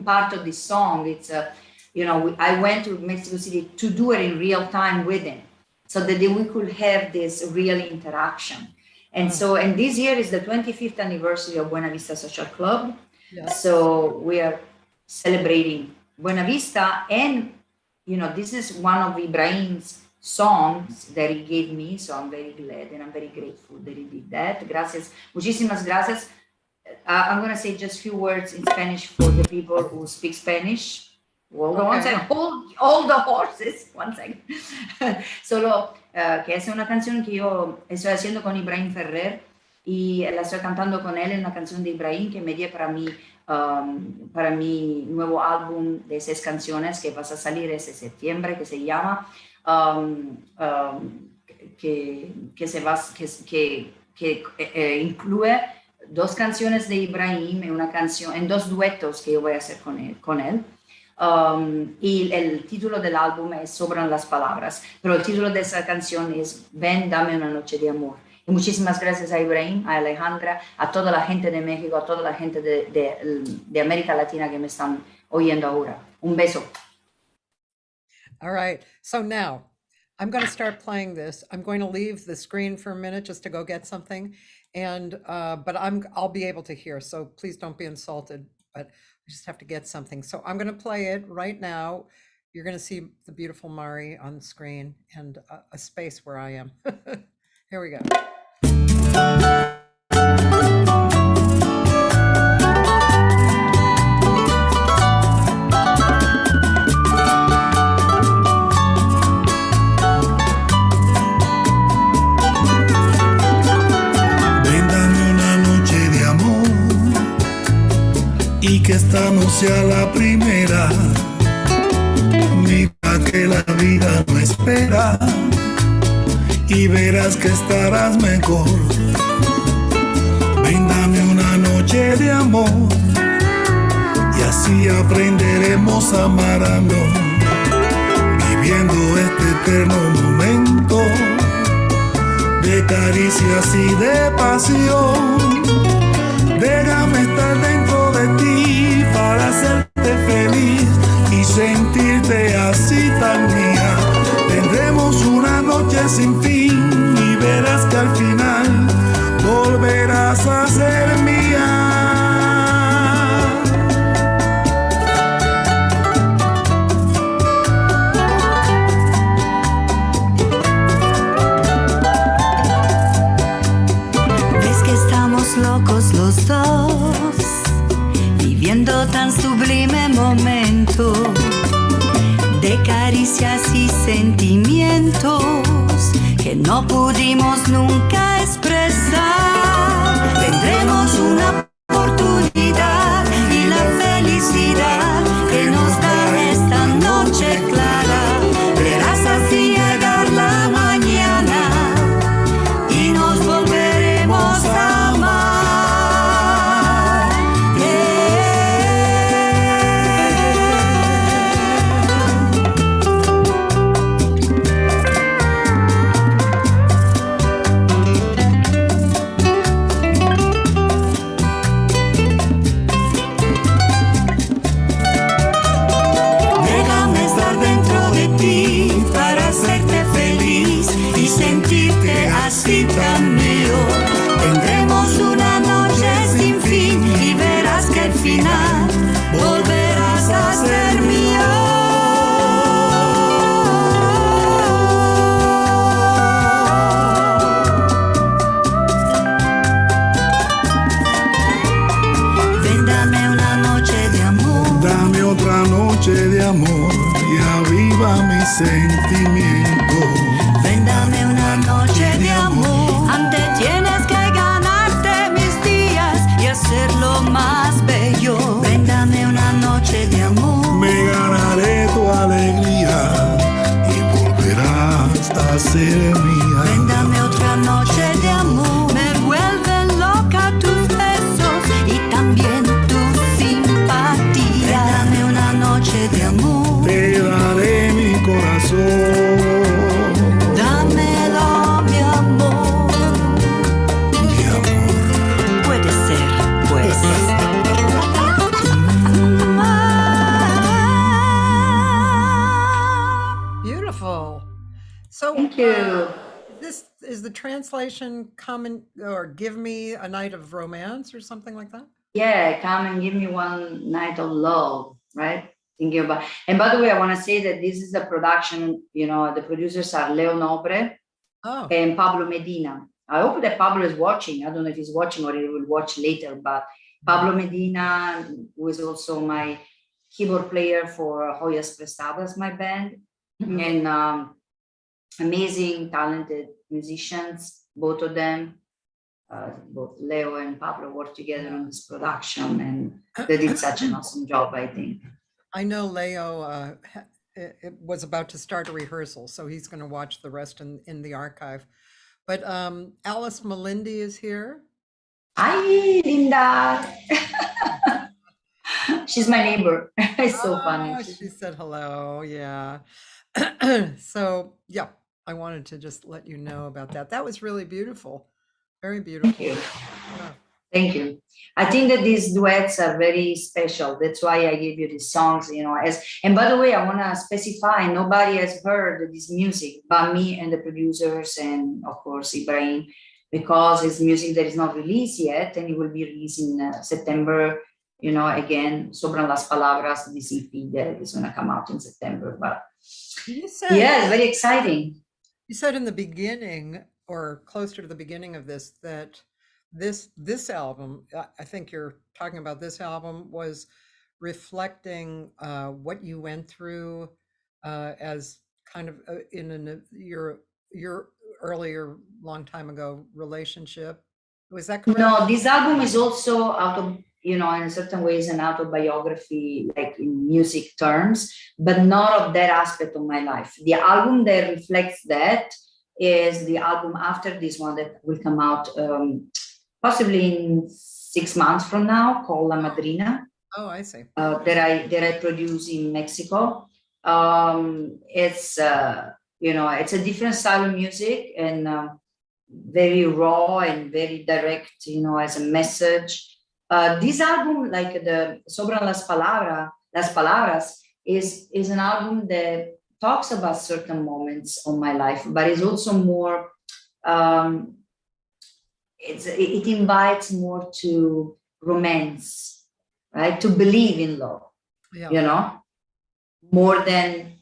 part of this song, it's I went to Mexico City to do it in real time with him, so that we could have this real interaction. And so, and this year is the 25th anniversary of Buena Vista Social Club. Yes. So we are celebrating Buena Vista, and this is one of Ibrahim's songs that he gave me. So I'm very glad and I'm very grateful that he did that. Gracias, muchísimas gracias. I'm going to say just a few words in Spanish for the people who speak Spanish. Hold on one second. Hold the horses. One second. Solo que es una canción que yo estoy haciendo con Ibrahim Ferrer y la estoy cantando con él en una canción de Ibrahim que me dio para mi nuevo álbum de 6 canciones que va a salir ese septiembre, que se llama que incluye 2 canciones de Ibrahim en 2 duetos que yo voy a hacer con él. Y el título del álbum es Sobran las Palabras, pero el título de esa canción es Ven, dame una noche de amor. Y muchísimas gracias a Ibrahim, a Alejandra, a toda la gente de México, a toda la gente de América Latina que me están oyendo ahora. Un beso. All right. So now I'm going to start playing this. I'm going to leave the screen for a minute just to go get something. And, but I'll be able to hear. So please don't be insulted, but I just have to get something. So I'm going to play it right now. You're going to see the beautiful Mari on the screen and a space where I am. Here we go. Que esta no sea la primera, mira que la vida no espera y verás que estarás mejor. Bríndame una noche de amor y así aprenderemos amando, viviendo este eterno momento de caricias y de pasión. Déjame estar dentro de ti para hacerte feliz y sentirte así tan mía. Tendremos una noche sin fin y verás que al final volverás a ser mía. Locos los dos, viviendo tan sublime momento de caricias y sentimientos que no pudimos nunca expresar. Tendremos una oportunidad y la felicidad que nos da esta noche clara. Verás así llegar la mañana y nos volveremos a amar. Así tan mío, tendremos una noche sin fin y verás que al final volverás a ser mío. Ven, dame una noche de amor, dame otra noche de amor y aviva mi sentimiento. Ven, dame una noche de amor. Antes tienes que ganarte mis días y hacerlo más bello. Ven, dame una noche de amor. Me ganaré tu alegría y volverás a ser mía. Ven, dame otra noche de amor. Me vuelven loca tus besos y también tu simpatía. Ven, dame una noche de amor. Te daré mi corazón. Dámelo, mi amor. Mi amor. Puede ser, pues. Beautiful. So, Thank you. This is the translation "Come and" or "Give me a night of romance" or something like that. Yeah, come and give me one night of love, right? Thinking about, and by the way, I want to say that this is a production, you know, the producers are Leo Nobre Oh, and Pablo Medina. I hope that Pablo is watching. I don't know if he's watching or he will watch later, but Pablo Medina, who is also my keyboard player for Joyas Prestadas, my band, and amazing, talented musicians, both of them. Both Leo and Pablo worked together on this production, and they did such an awesome job, I think. I know Leo it was about to start a rehearsal, so he's going to watch the rest in the archive. But Alice Malindi is here. Hi, Linda. She's my neighbor. It's so funny. Oh, she said hello. Yeah. So, yeah, I wanted to just let you know about that. That was really beautiful. Very beautiful. Thank you. Yeah. Thank you. I think that these duets are very special. That's why I gave you these songs, you know. And by the way, I want to specify, nobody has heard this music but me and the producers and, of course, Ibrahim, because it's music that is not released yet, and it will be released in September, you know, again, Sobran las Palabras, this EP that is going to come out in September. But You said, yeah, it's very exciting. you said in the beginning, or closer to the beginning of this, that this album, I think you're talking about this album, was reflecting what you went through as kind of your earlier, long time ago relationship. Was that correct? No, this album is also in a certain ways an autobiography, like in music terms, but not of that aspect of my life. The album that reflects that is the album after this one that will come out possibly in 6 months from now, called La Madrina. Oh, I see. that I produce in Mexico. It's it's a different style of music, and very raw and very direct, as a message. This album, like the Sobran las Palabras, is an album that talks about certain moments of my life, but it's also more, it invites more to romance, right? To believe in love, more than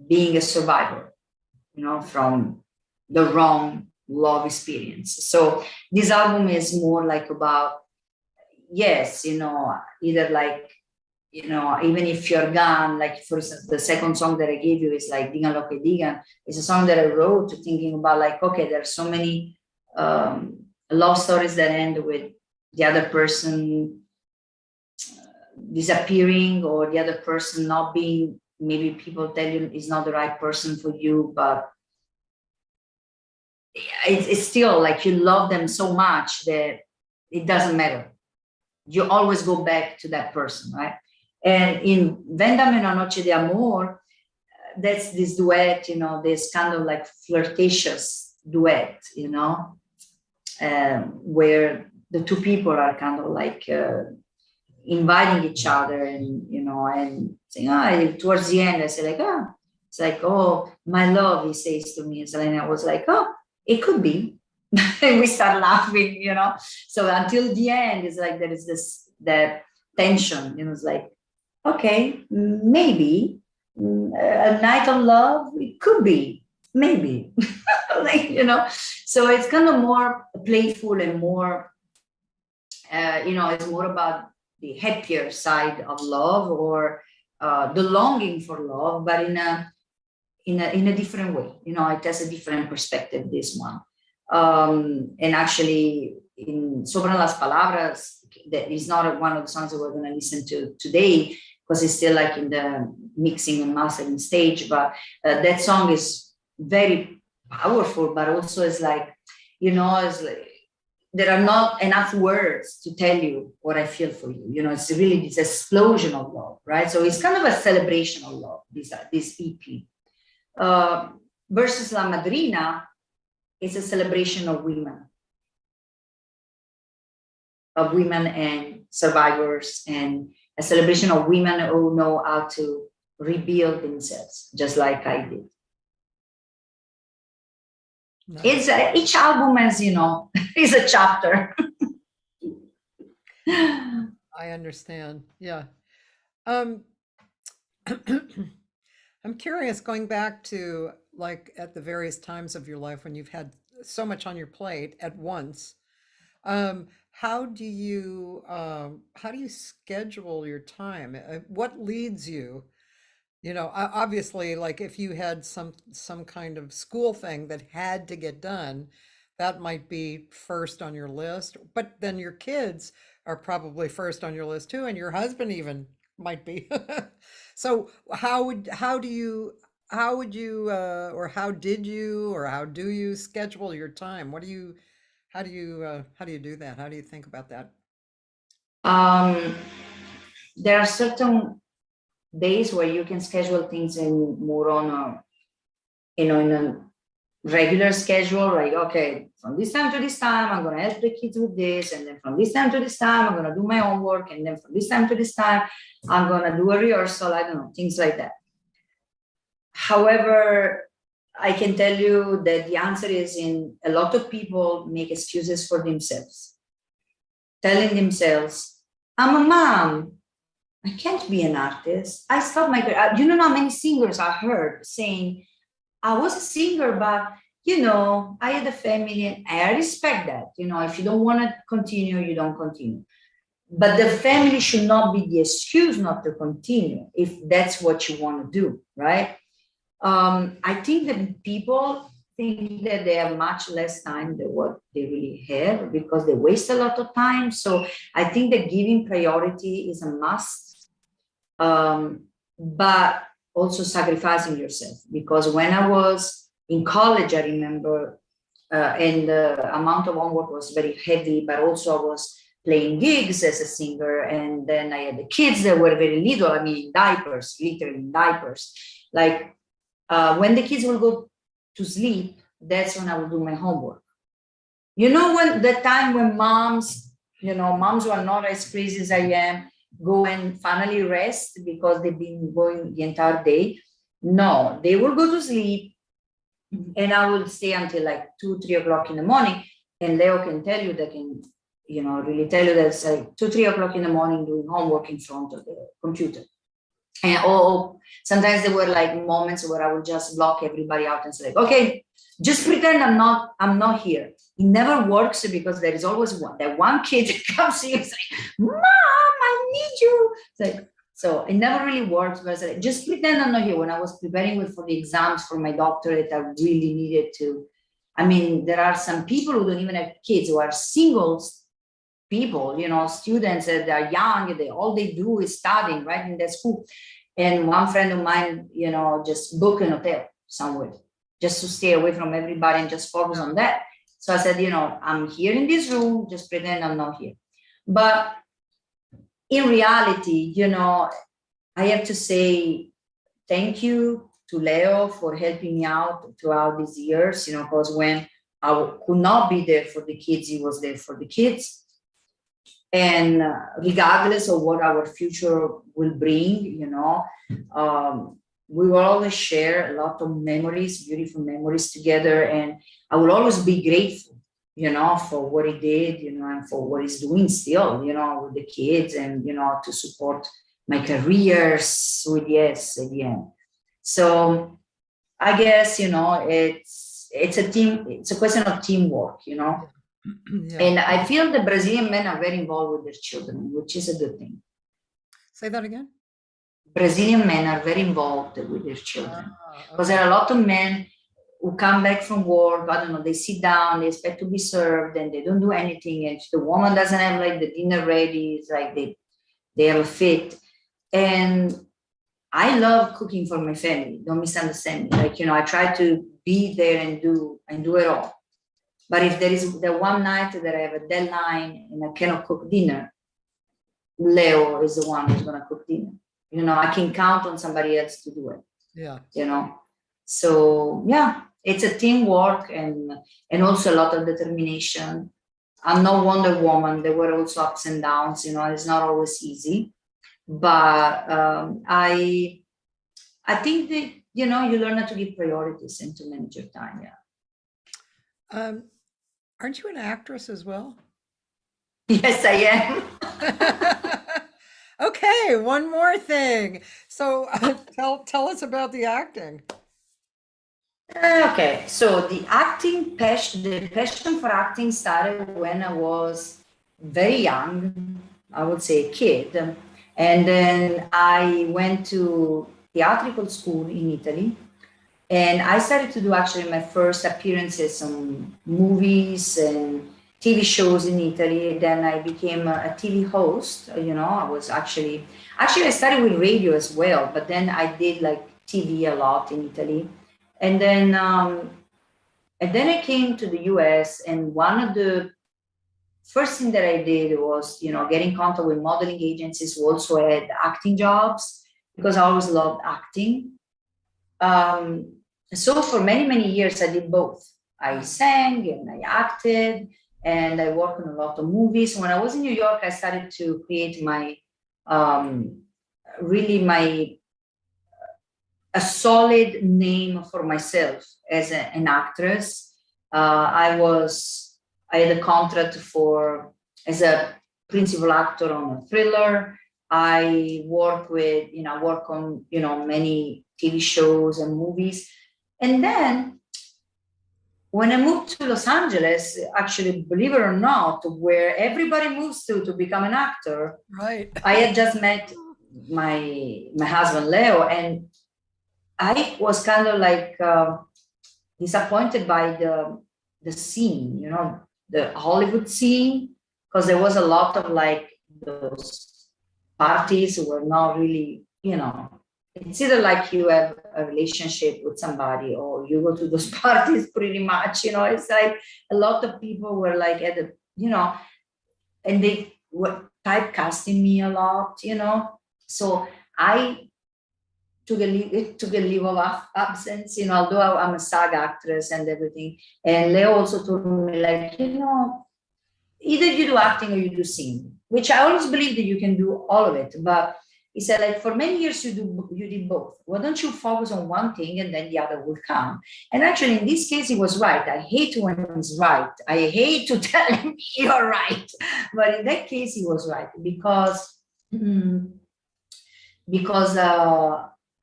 being a survivor, from the wrong love experience. So this album is more like about, yes, either like, even if you're gone, like for instance, the second song that I gave you is like Digan Lo Que Digan. It's a song that I wrote thinking about like, okay, there are so many love stories that end with the other person disappearing, or the other person not being, maybe people tell you is not the right person for you, but it's still like you love them so much that it doesn't matter. You always go back to that person, right? And in Vendame una noche de amor, that's this duet, this kind of like flirtatious duet, where the two people are kind of like inviting each other, and and saying, towards the end I say like, it's like, oh, my love, he says to me. And Selena was like, oh, it could be. And we start laughing, So until the end, it's like there is that tension, it's like, okay, maybe a night of love, it could be, maybe. Like, so it's kind of more playful and more, it's more about the happier side of love, or the longing for love, but in a different way. It has a different perspective, this one. And actually, in Sobran las Palabras, that is not one of the songs that we're going to listen to today, because it's still like in the mixing and mastering stage. But that song is very powerful, but also is like, it's like, there are not enough words to tell you what I feel for you. It's really this explosion of love, right? So it's kind of a celebration of love, this EP. Versus La Madrina, it's a celebration of women and survivors, and a celebration of women who know how to rebuild themselves, just like I did. Nice. It's each album, as is a chapter. I understand. Yeah. I'm curious, going back to like at the various times of your life when you've had so much on your plate at once. How do you schedule your time? What leads you? Obviously, like if you had some kind of school thing that had to get done, that might be first on your list. But then your kids are probably first on your list too, and your husband even might be. So how do you schedule your time? How do you do that? How do you think about that? There are certain days where you can schedule things in more on in a regular schedule, like, okay, from this time to this time, I'm going to help the kids with this. And then from this time to this time, I'm going to do my homework. And then from this time to this time, I'm going to do a rehearsal. I don't know, things like that. However, I can tell you that the answer is in a lot of people make excuses for themselves, telling themselves, I'm a mom, I can't be an artist. I stopped my career. You know how many singers I heard saying, I was a singer, but, I had a family, and I respect that. If you don't want to continue, you don't continue. But the family should not be the excuse not to continue if that's what you want to do, right? I think that people think that they have much less time than what they really have because they waste a lot of time. So I think that giving priority is a must, but also sacrificing yourself. Because when I was in college, I remember, and the amount of homework was very heavy, but also I was playing gigs as a singer. And then I had the kids that were very little, I mean, in diapers, literally in diapers. Like when the kids will go to sleep, that's when I will do my homework. You know, when the time when moms who are not as crazy as I am, go and finally rest because they've been going the entire day. No, they will go to sleep and I will stay until like 2, 3 o'clock in the morning. And Leo can tell you, they can, really tell you that it's like 2, 3 o'clock in the morning doing homework in front of the computer. And sometimes there were like moments where I would just block everybody out and say, like, okay, just pretend I'm not here. It never works because there is always one kid that comes to you and says, Mom, I need you. So it never really works. But I said, just pretend I'm not here. When I was preparing for the exams for my doctorate, I really needed to. I mean, there are some people who don't even have kids, who are single people, students that are young, all they do is studying, right, in their school. And one friend of mine, just book an hotel somewhere, just to stay away from everybody and just focus on that. So I said, I'm here in this room, just pretend I'm not here. But in reality, I have to say thank you to Leo for helping me out throughout these years, because when I could not be there for the kids, he was there for the kids. And regardless of what our future will bring, we will always share a lot of memories, beautiful memories together. And I will always be grateful, for what he did, and for what he's doing still, with the kids and, to support my careers with yes at the end. So I guess, it's a team, it's a question of teamwork, Yeah. And I feel the Brazilian men are very involved with their children, which is a good thing. Say that again? Brazilian men are very involved with their children. Because there are a lot of men who come back from work, I don't know, they sit down, they expect to be served, and they don't do anything. And if the woman doesn't have like the dinner ready, it's like they have a fit. And I love cooking for my family. Don't misunderstand me. Like, I try to be there and do it all. But if there is the one night that I have a deadline and I cannot cook dinner, Leo is the one who's going to cook dinner. I can count on somebody else to do it. Yeah. So yeah, it's a teamwork and also a lot of determination. I'm no Wonder Woman. There were also ups and downs. It's not always easy. But I think that, you learn how to give priorities and to manage your time. Yeah. Aren't you an actress as well? Yes, I am. Okay, one more thing. So tell us about the acting. Okay, so the passion for acting started when I was very young, I would say a kid. And then I went to theatrical school in Italy. And I started to do actually my first appearances on movies and TV shows in Italy. Then I became a TV host. I was actually I started with radio as well, but then I did like TV a lot in Italy. And then I came to the US, and one of the first thing that I did was, get in contact with modeling agencies who also had acting jobs, because I always loved acting. So for many, many years, I did both. I sang and I acted, and I worked on a lot of movies. When I was in New York, I started to create a solid name for myself as an actress. I had a contract as a principal actor on a thriller. I work on, many TV shows and movies. And then when I moved to Los Angeles, actually, believe it or not, where everybody moves to become an actor, right? I had just met my husband, Leo, and I was kind of like disappointed by the scene, the Hollywood scene, because there was a lot of like those parties who were not really, it's either like you have a relationship with somebody or you go to those parties pretty much, it's like a lot of people were like at the, and they typecasting me a lot, So I took a leave of absence, although I'm a SAG actress and everything. And Leo also told me, like, either you do acting or you do singing, which I always believe that you can do all of it. But he said, like, for many years you did both. Why don't you focus on one thing and then the other will come? And actually, in this case, he was right. I hate when he's right. I hate to tell him you're right. But in that case, he was right because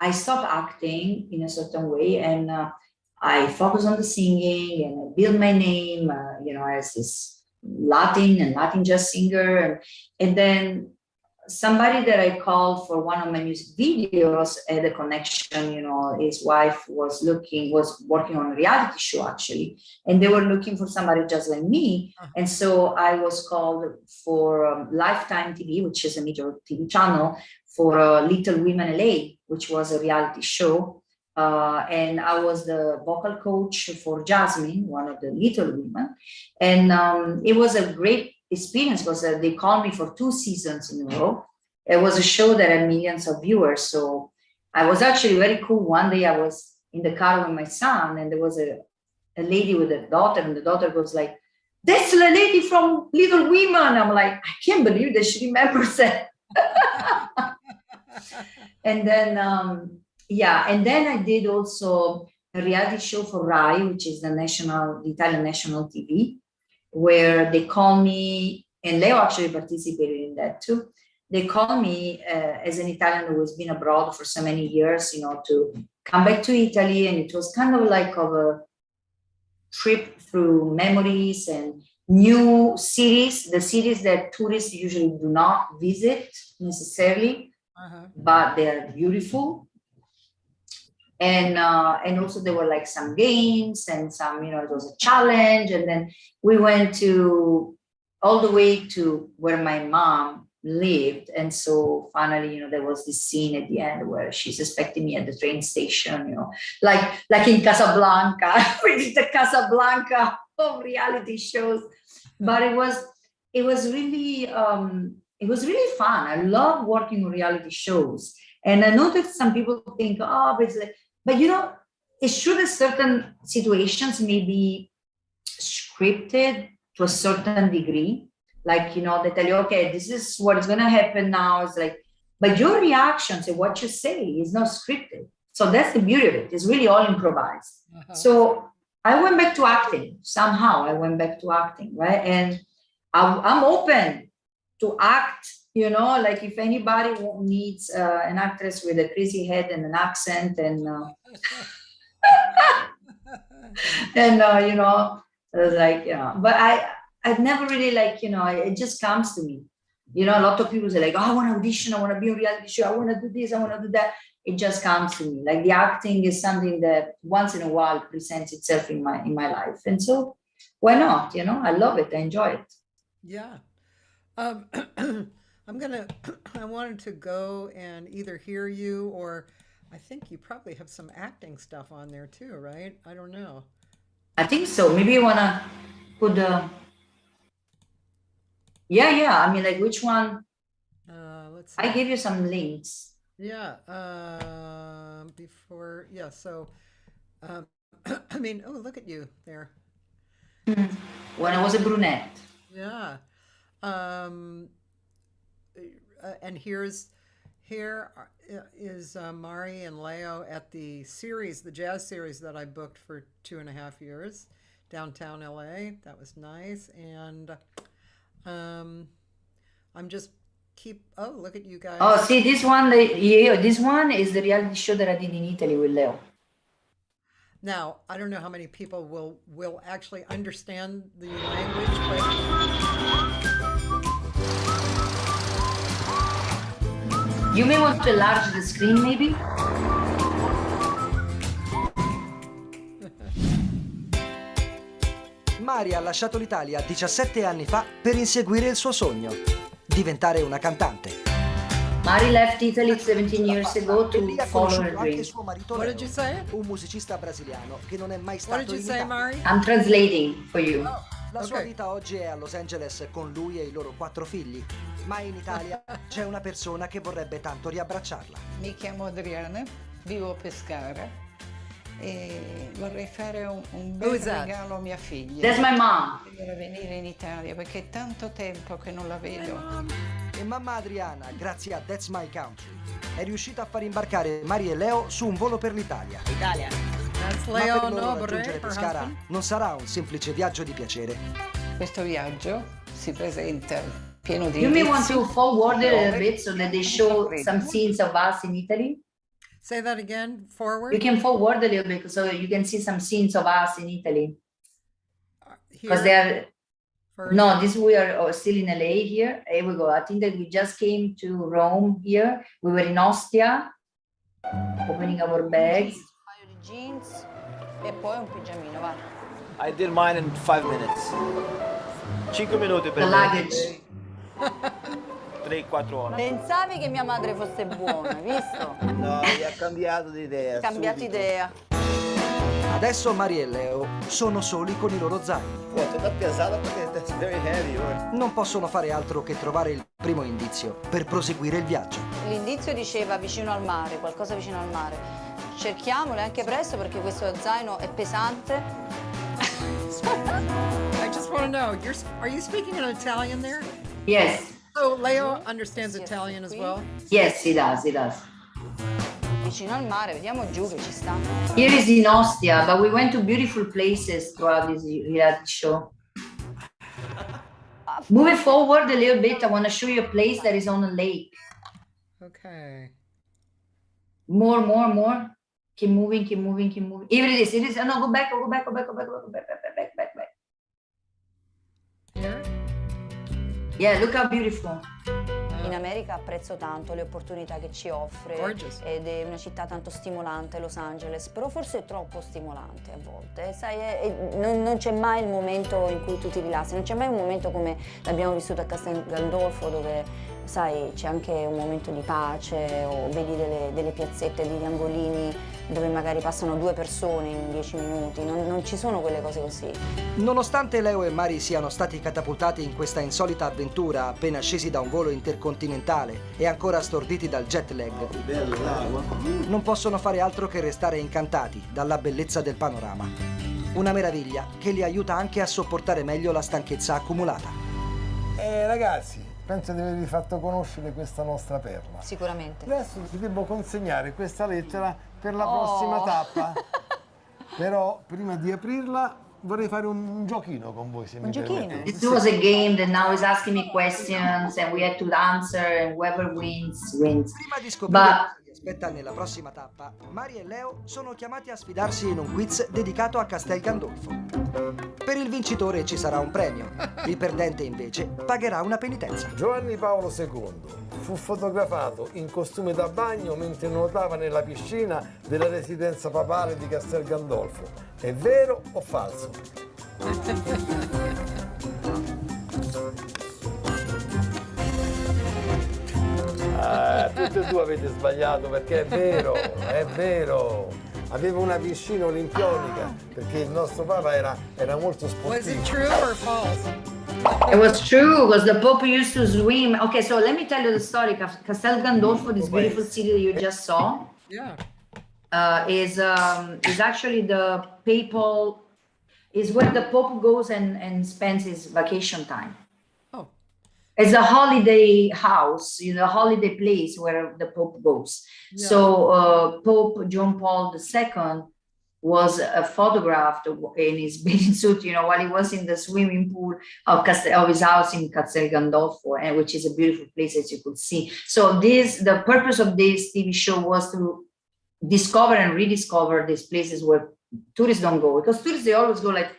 I stopped acting in a certain way, and I focused on the singing, and I built my name, as this Latin jazz singer, and then somebody that I called for one of my music videos had a connection. His wife was working on a reality show actually, and they were looking for somebody just like me. And so I was called for Lifetime TV, which is a major TV channel, for Little Women LA, which was a reality show. And I was the vocal coach for Jasmine, one of the Little Women. And it was a great experience because they called me for 2 seasons in a row. It was a show that had millions of viewers. So I was actually very cool. One day I was in the car with my son, and there was a lady with a daughter, and the daughter goes like, "That's the lady from Little Women." I'm like, I can't believe that she remembers that. And then, and then I did also a reality show for RIIA, which is the Italian national TV, where they call me, and Leo actually participated in that too. They call me as an Italian who has been abroad for so many years, to come back to Italy. And it was kind of like a trip through memories and new cities, the cities that tourists usually do not visit necessarily. But they are beautiful. And also there were like some games and some, it was a challenge. And then we went all the way to where my mom lived. And so finally, there was this scene at the end where she's expecting me at the train station, like in Casablanca, which is the Casablanca of reality shows. But it was really fun. I love working on reality shows. And I know that some people think, but it's true that certain situations may be scripted to a certain degree. Like, they tell you, okay, this is what is going to happen now. It's like, but your reactions and what you say is not scripted. So that's the beauty of it. It's really all improvised. So I went back to acting. Somehow I went back to acting, right? And I'm open to act, like if anybody needs an actress with a crazy head and an accent and but I've never really it just comes to me. A lot of people say like, I want to audition, I want to be on reality show, I want to do this, I want to do that. It just comes to me. Like the acting is something that once in a while presents itself in my life. And so why not? I love it. I enjoy it. Yeah. I wanted to go and either hear you, or I think you probably have some acting stuff on there too, right? I don't know. I think so. Maybe you want to put the... Yeah. I mean, like which one? Let's see. I gave you some links. Yeah. So, I mean, oh, look at you there. When I was a brunette. Yeah. And here is Mari and Leo at the jazz series that I booked for 2.5 years, downtown LA. That was nice. And I'm just look at you guys. Oh, see this one, this one is the reality show that I did in Italy with Leo. Now, I don't know how many people will actually understand the language, but you may want to enlarge the screen, maybe. Mari ha lasciato l'Italia 17 anni fa per inseguire il suo sogno, diventare una cantante. Mari left Italy 17 years ago to follow her dream. What did you say? Un musicista brasiliano che non è mai What stato did you in say, Italia. Mari? I'm translating for you. La sua vita oggi è a Los Angeles con lui e i loro 4 figli, ma in Italia c'è una persona che vorrebbe tanto riabbracciarla. Mi chiamo Adriana, vivo a Pescara e vorrei fare un bel regalo a mia figlia. That's my mom. Per venire in Italia perché è tanto tempo che non la vedo. E mamma Adriana, grazie a That's My Country, è riuscita a far imbarcare Mari e Leo su un volo per l'Italia. That's Ma per Leo loro Nobre, raggiungere her Pescara husband. non sarà un semplice viaggio di piacere. Questo viaggio si presenta pieno di You may want indizi. to forward it a little bit so that they show some scenes of us in Italy. Say that again, forward. You can forward a little bit so you can see some scenes of us in Italy. Because they are, First. no, this we are still in LA here. Here we go. I think that we just came to Rome here. We were in Ostia, opening our bags. Un paio di jeans e poi un pigiamino, va. I did mine in 5 minutes. 5 minuti per The me. luggage. 3-4 ore. Pensavi che mia madre fosse buona, hai visto? No, gli ha cambiato di idea. Cambiato subito. idea. Adesso Mari e Leo sono soli con i loro zaini. Guarda, è pesata perché that's very heavy. Non possono fare altro che trovare il primo indizio per proseguire il viaggio. L'indizio diceva vicino al mare, qualcosa vicino al mare. Cerchiamole anche presto perché questo zaino è pesante. I just want to know, are you speaking in Italian there? Yes, So Leo understands Yes, Italian as qui. well? yes, he does, he does. Vicino al mare, vediamo giù che ci sta. Here is in Ostia, but we went to beautiful places throughout this reality show. Moving forward a little bit, I want to show you a place that is on a lake. Okay. More, more, more. Keep moving, keep moving, keep moving. Here it is, it is. No, go back, go back, go back, go back, go back, back, back, back, back. Here? Yeah, look how beautiful. In America apprezzo tanto le opportunità che ci offre Gorgeous. ed è una città tanto stimolante, Los Angeles, però forse è troppo stimolante a volte, sai, non c'è mai il momento in cui tu ti rilassi, non c'è mai un momento come l'abbiamo vissuto a Castel Gandolfo dove, sai, c'è anche un momento di pace o vedi delle piazzette, degli angolini dove magari passano 2 persone in 10 minuti, non ci sono quelle cose così. Nonostante Leo e Mari siano stati catapultati in questa insolita avventura appena scesi da un volo intercontinentale e ancora storditi dal jet lag, non possono fare altro che restare incantati dalla bellezza del panorama. Una meraviglia che li aiuta anche a sopportare meglio la stanchezza accumulata. Ragazzi, penso di avervi fatto conoscere questa nostra perla. Sicuramente. Adesso vi devo consegnare questa lettera per la prossima tappa. Però prima di aprirla vorrei fare un giochino con voi, se mi permettete. This was a game that now is asking me questions and we had to answer and whoever wins, wins. Prima di scoprire But- cosa li aspetta nella prossima tappa, Mari e Leo sono chiamati a sfidarsi in un quiz dedicato a Castel Gandolfo. Per il vincitore ci sarà un premio, il perdente invece pagherà una penitenza. Giovanni Paolo II fu fotografato in costume da bagno mentre nuotava nella piscina della residenza papale di Castel Gandolfo. È vero o falso? Tutti e due avete sbagliato perché è vero, è vero. Aveva una piscina olimpionica perché il nostro Papa era molto Was it sportivo. true or false? It was true, because the Pope used to swim. Okay, so let me tell you the story. Castel Gandolfo, this beautiful city that you just saw, Yeah. is actually the papal, is where the Pope goes and spends his vacation time. Oh, It's a holiday house, holiday place where the Pope goes. Yeah. So Pope John Paul II was photographed in his bathing suit, while he was in the swimming pool of his house in Castel Gandolfo, which is a beautiful place, as you could see. So the purpose of this TV show was to discover and rediscover these places where tourists don't go, because tourists, they always go like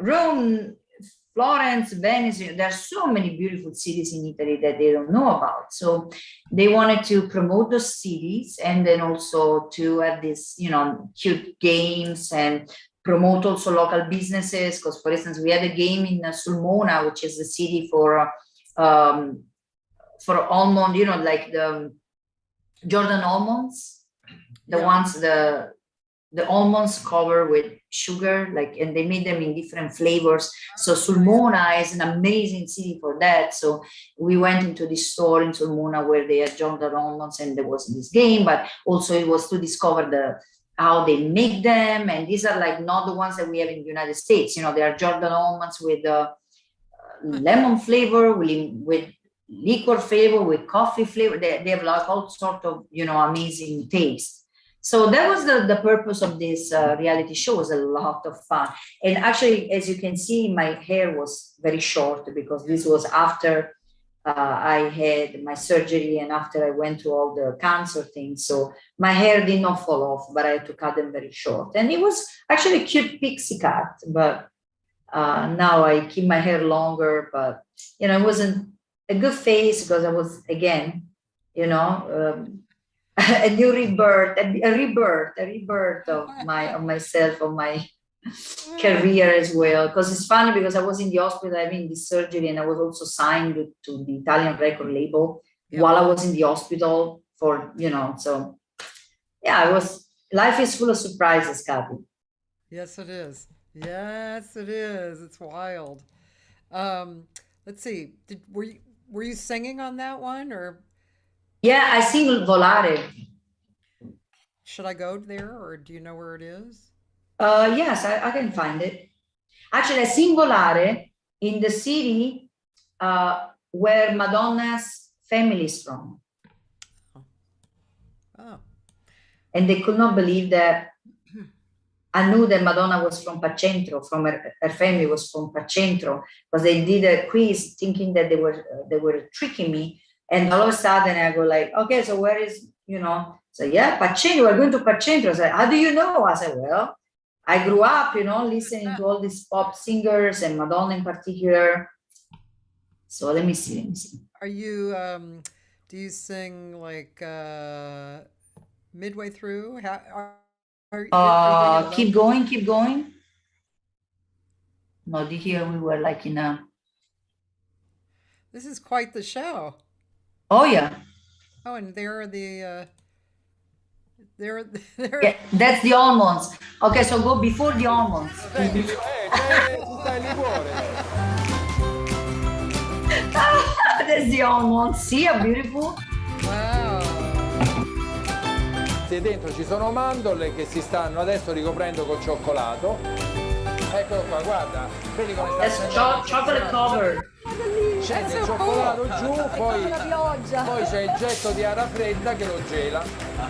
Rome, Florence, Venice. There are so many beautiful cities in Italy that they don't know about. So they wanted to promote those cities and then also to have this, cute games and promote also local businesses. Because, for instance, we had a game in Sulmona, which is the city for almond, like the Jordan almonds, the ones, the the almonds covered with sugar, like, and they made them in different flavors. So Sulmona is an amazing city for that. So we went into this store in Sulmona where they had Jordan almonds, and there was this game, but also it was to discover how they make them. And these are like not the ones that we have in the United States. You know, they are Jordan almonds with lemon flavor, with liquor flavor, with coffee flavor. They have like all sort of, you know, amazing taste. So that was the purpose of this reality show. It was a lot of fun. And actually, as you can see, my hair was very short because this was after I had my surgery and after I went through all the cancer things. So my hair did not fall off, but I had to cut them very short. And it was actually a cute pixie cut, but now I keep my hair longer. But, you know, it wasn't a good face because I was, again, you know, a new rebirth, a rebirth of myself, of my career as well. Because it's funny because I was in the hospital having this surgery, and I was also signed to the Italian record label while I was in the hospital for, you know, so yeah, life is full of surprises, Cathy. Yes, it is. Yes, it is. It's wild. Let's see. Were you singing on that one, or? Yeah, I sing Volare. Should I go there, or do you know where it is? Yes, I can find it. Actually, I sing Volare in the city where Madonna's family is from. Oh. And they could not believe that I knew that Madonna was from Pacentro, from her family was from Pacentro, because they did a quiz thinking that they were tricking me. And all of a sudden I go like, okay, so where is, you know, so yeah, Pacentro, we're going to Pacentro. I said, how do you know? I said, well, I grew up, you know, listening to all these pop singers and Madonna in particular. So let me see. Are you, do you sing like midway through? Keep going. No, here we were like in a... This is quite the show. Oh, yeah. Oh, and there are the... Yeah, that's the almonds. Okay, so go before the almonds. That's the almonds. See how beautiful? Wow. E dentro ci sono mandorle che si stanno adesso ricoprendo col cioccolato. Eccolo qua, guarda. Vedi come sta. That's chocolate covered. Scende il cioccolato giù, poi c'è il getto di aria fredda che lo gela.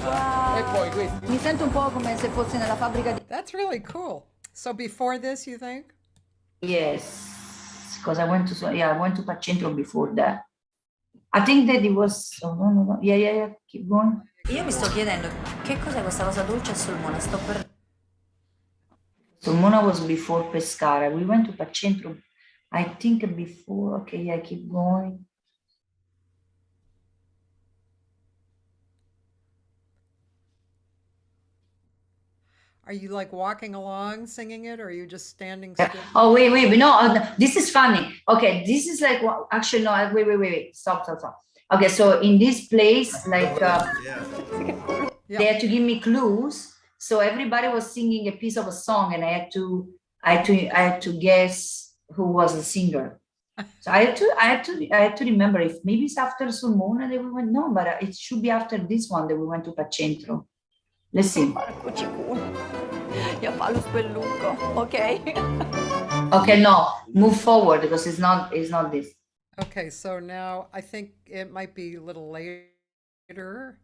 Wow. E poi questo. Mi sento un po' come se fossi nella fabbrica di... That's really cool. So before this, you think? Yes, because I went to Pacentro before that. I think that it was... no. Yeah, keep going. Io mi sto chiedendo che cos'è questa cosa dolce a Sulmona, Sulmona was before Pescara. We went to Pacentro, I think before. Okay, yeah, keep going. Are you like walking along singing it, or are you just standing still? Oh, wait. No, this is funny. Okay, this is like, actually, no, wait. Stop. Okay, so in this place, like, they had to give me clues. So everybody was singing a piece of a song, and I had to guess who was the singer. So I had to remember if maybe it's after Sulmona that we went. No, but it should be after this one that we went to Pacentro. Let's see. Io fa lo spellucco, ok? Okay, no, move forward because it's not this. Okay, so now I think it might be a little later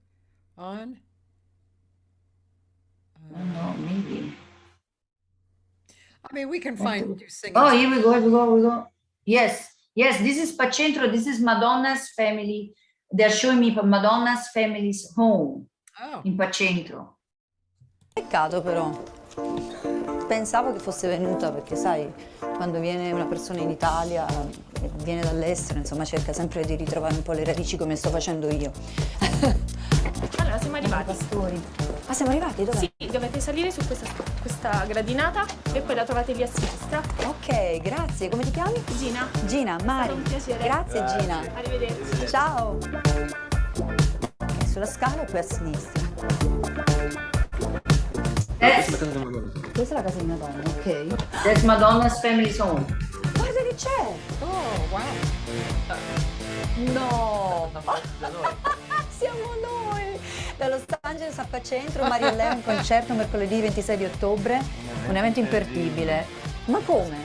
on. I don't know, maybe. I mean, we can find you singing. Oh, here we go. Yes, this is Pacentro. This is Madonna's family. They're showing me Madonna's family's home in Pacentro. Peccato però. Pensavo che fosse venuta perché sai, quando viene una persona in Italia, viene dall'estero, insomma cerca sempre di ritrovare un po' le radici come sto facendo io. Allora, siamo arrivati. Pastori. Ah, siamo arrivati? Dov'è? Sì, dovete salire su questa gradinata e poi la trovate lì a sinistra. Ok, grazie. Come ti chiami? Gina. Gina, Mari. Un piacere. Grazie Gina. Arrivederci. Ciao. Ok, sulla scala e poi a sinistra. That's, Questa è la casa di Madonna, ok. that's Madonna's family's home. Guarda che c'è! Oh, wow. No! Siamo noi! Da Los Angeles a Centro, Mari e Leo, un concerto mercoledì 26 di ottobre, un evento imperdibile. Ma come?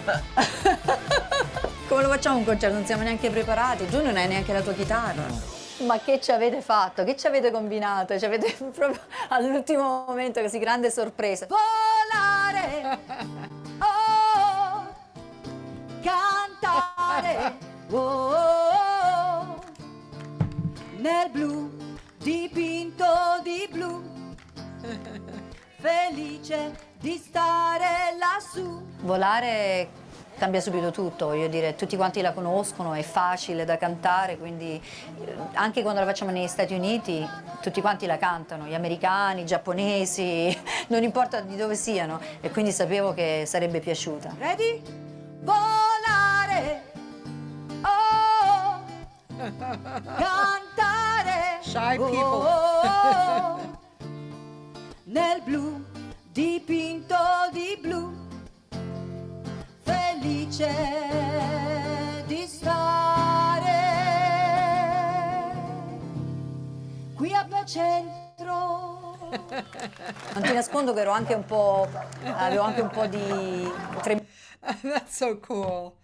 Come lo facciamo un concerto? Non siamo neanche preparati, tu non hai neanche la tua chitarra. Ma che ci avete fatto? Che ci avete combinato? Ci avete proprio all'ultimo momento così grande sorpresa. Volare! Oh! Cantare! Oh! Nel blu, dipinto di blu, felice di stare lassù. Volare cambia subito tutto, voglio dire, tutti quanti la conoscono, è facile da cantare, quindi anche quando la facciamo negli Stati Uniti tutti quanti la cantano, gli americani, i giapponesi, non importa di dove siano, e quindi sapevo che sarebbe piaciuta. Ready? Volare! Oh! Cantare! Shy people. Oh! Nel blu, dipinto di blu, felice di stare qui a Centro. Non ti nascondo che ero anche un po', avevo anche un po' di That's so cool.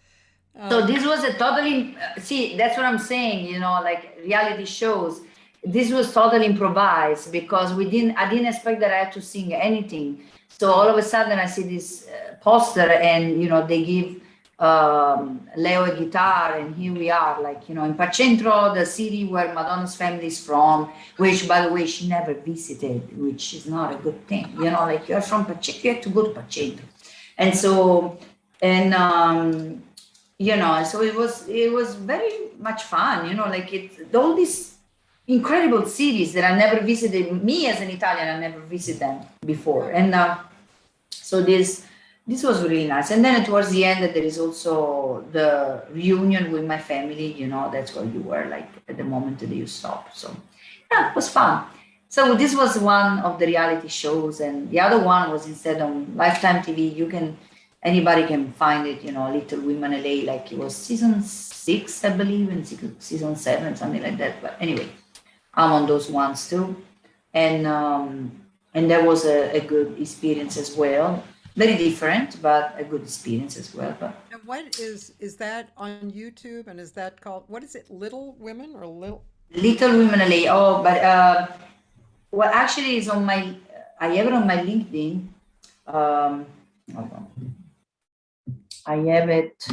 So this was a totally, see, that's what I'm saying, you know, like reality shows. This was totally improvised because I didn't expect that I had to sing anything. So all of a sudden I see this poster and, you know, they give Leo a guitar and here we are, like, you know, in Pacentro, the city where Madonna's family is from, which, by the way, she never visited, which is not a good thing. You know, like, you're from Pacentro, you have to go to Pacentro. And so, and, you know, so it was very much fun, you know, like all these incredible cities that I never visited. Me as an Italian, I never visited them before. And so this was really nice. And then towards the end, there is also the reunion with my family, you know, that's where you were, like, at the moment that you stopped. So yeah, it was fun. So this was one of the reality shows, and the other one was instead on Lifetime TV. Anybody can find it, you know, Little Women LA, like it was season 6, I believe, and season 7, something like that. But anyway, I'm on those ones too. And that was a good experience as well. Very different, but a good experience as well. But And what is that on YouTube, and is that called, what is it, Little Women or Little? Little Women LA. Oh, but well, actually, it's on my. I have it on my LinkedIn. Hold on. I have it.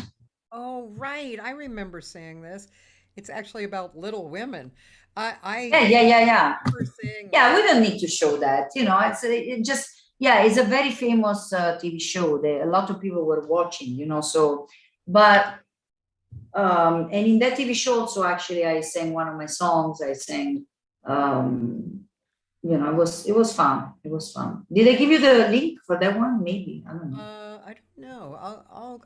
Oh, right. I remember seeing this. It's actually about Little Women. I Yeah. remember seeing Yeah, we don't need to show that. You know, it just. Yeah, it's a very famous TV show that a lot of people were watching, you know, so, but, and in that TV show also, actually, I sang one of my songs. I sang, you know, it was fun. It was fun. Did I give you the link for that one? Maybe, I don't know. I don't know.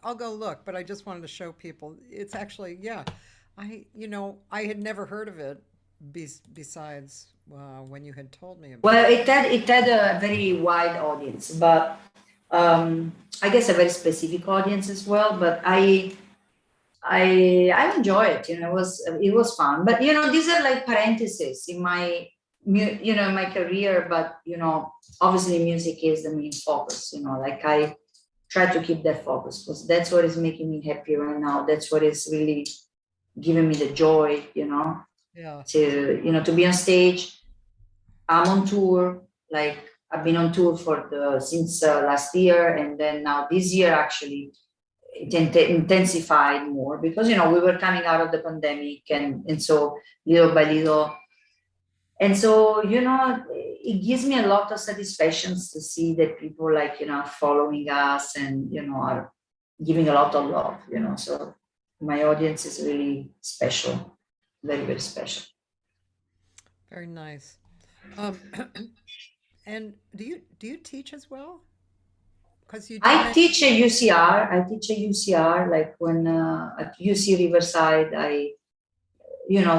I'll go look, but I just wanted to show people. It's actually, yeah, I had never heard of it besides when you had told me about Well, it had a very wide audience, but I guess a very specific audience as well. But I enjoy it. You know, it was fun. But you know, these are like parentheses in my career. But you know, obviously, music is the main focus. You know, like I try to keep that focus because that's what is making me happy right now. That's what is really giving me the joy. You know. Yeah. To be on stage. I'm on tour, like I've been on tour since last year, and then now this year actually it intensified more because you know we were coming out of the pandemic, and so little by little, and so you know it gives me a lot of satisfactions to see that people like you know are following us and you know are giving a lot of love, you know. So my audience is really special. Very, very special. Very nice. And do you teach as well? Because I teach a UCR. Like when at UC Riverside,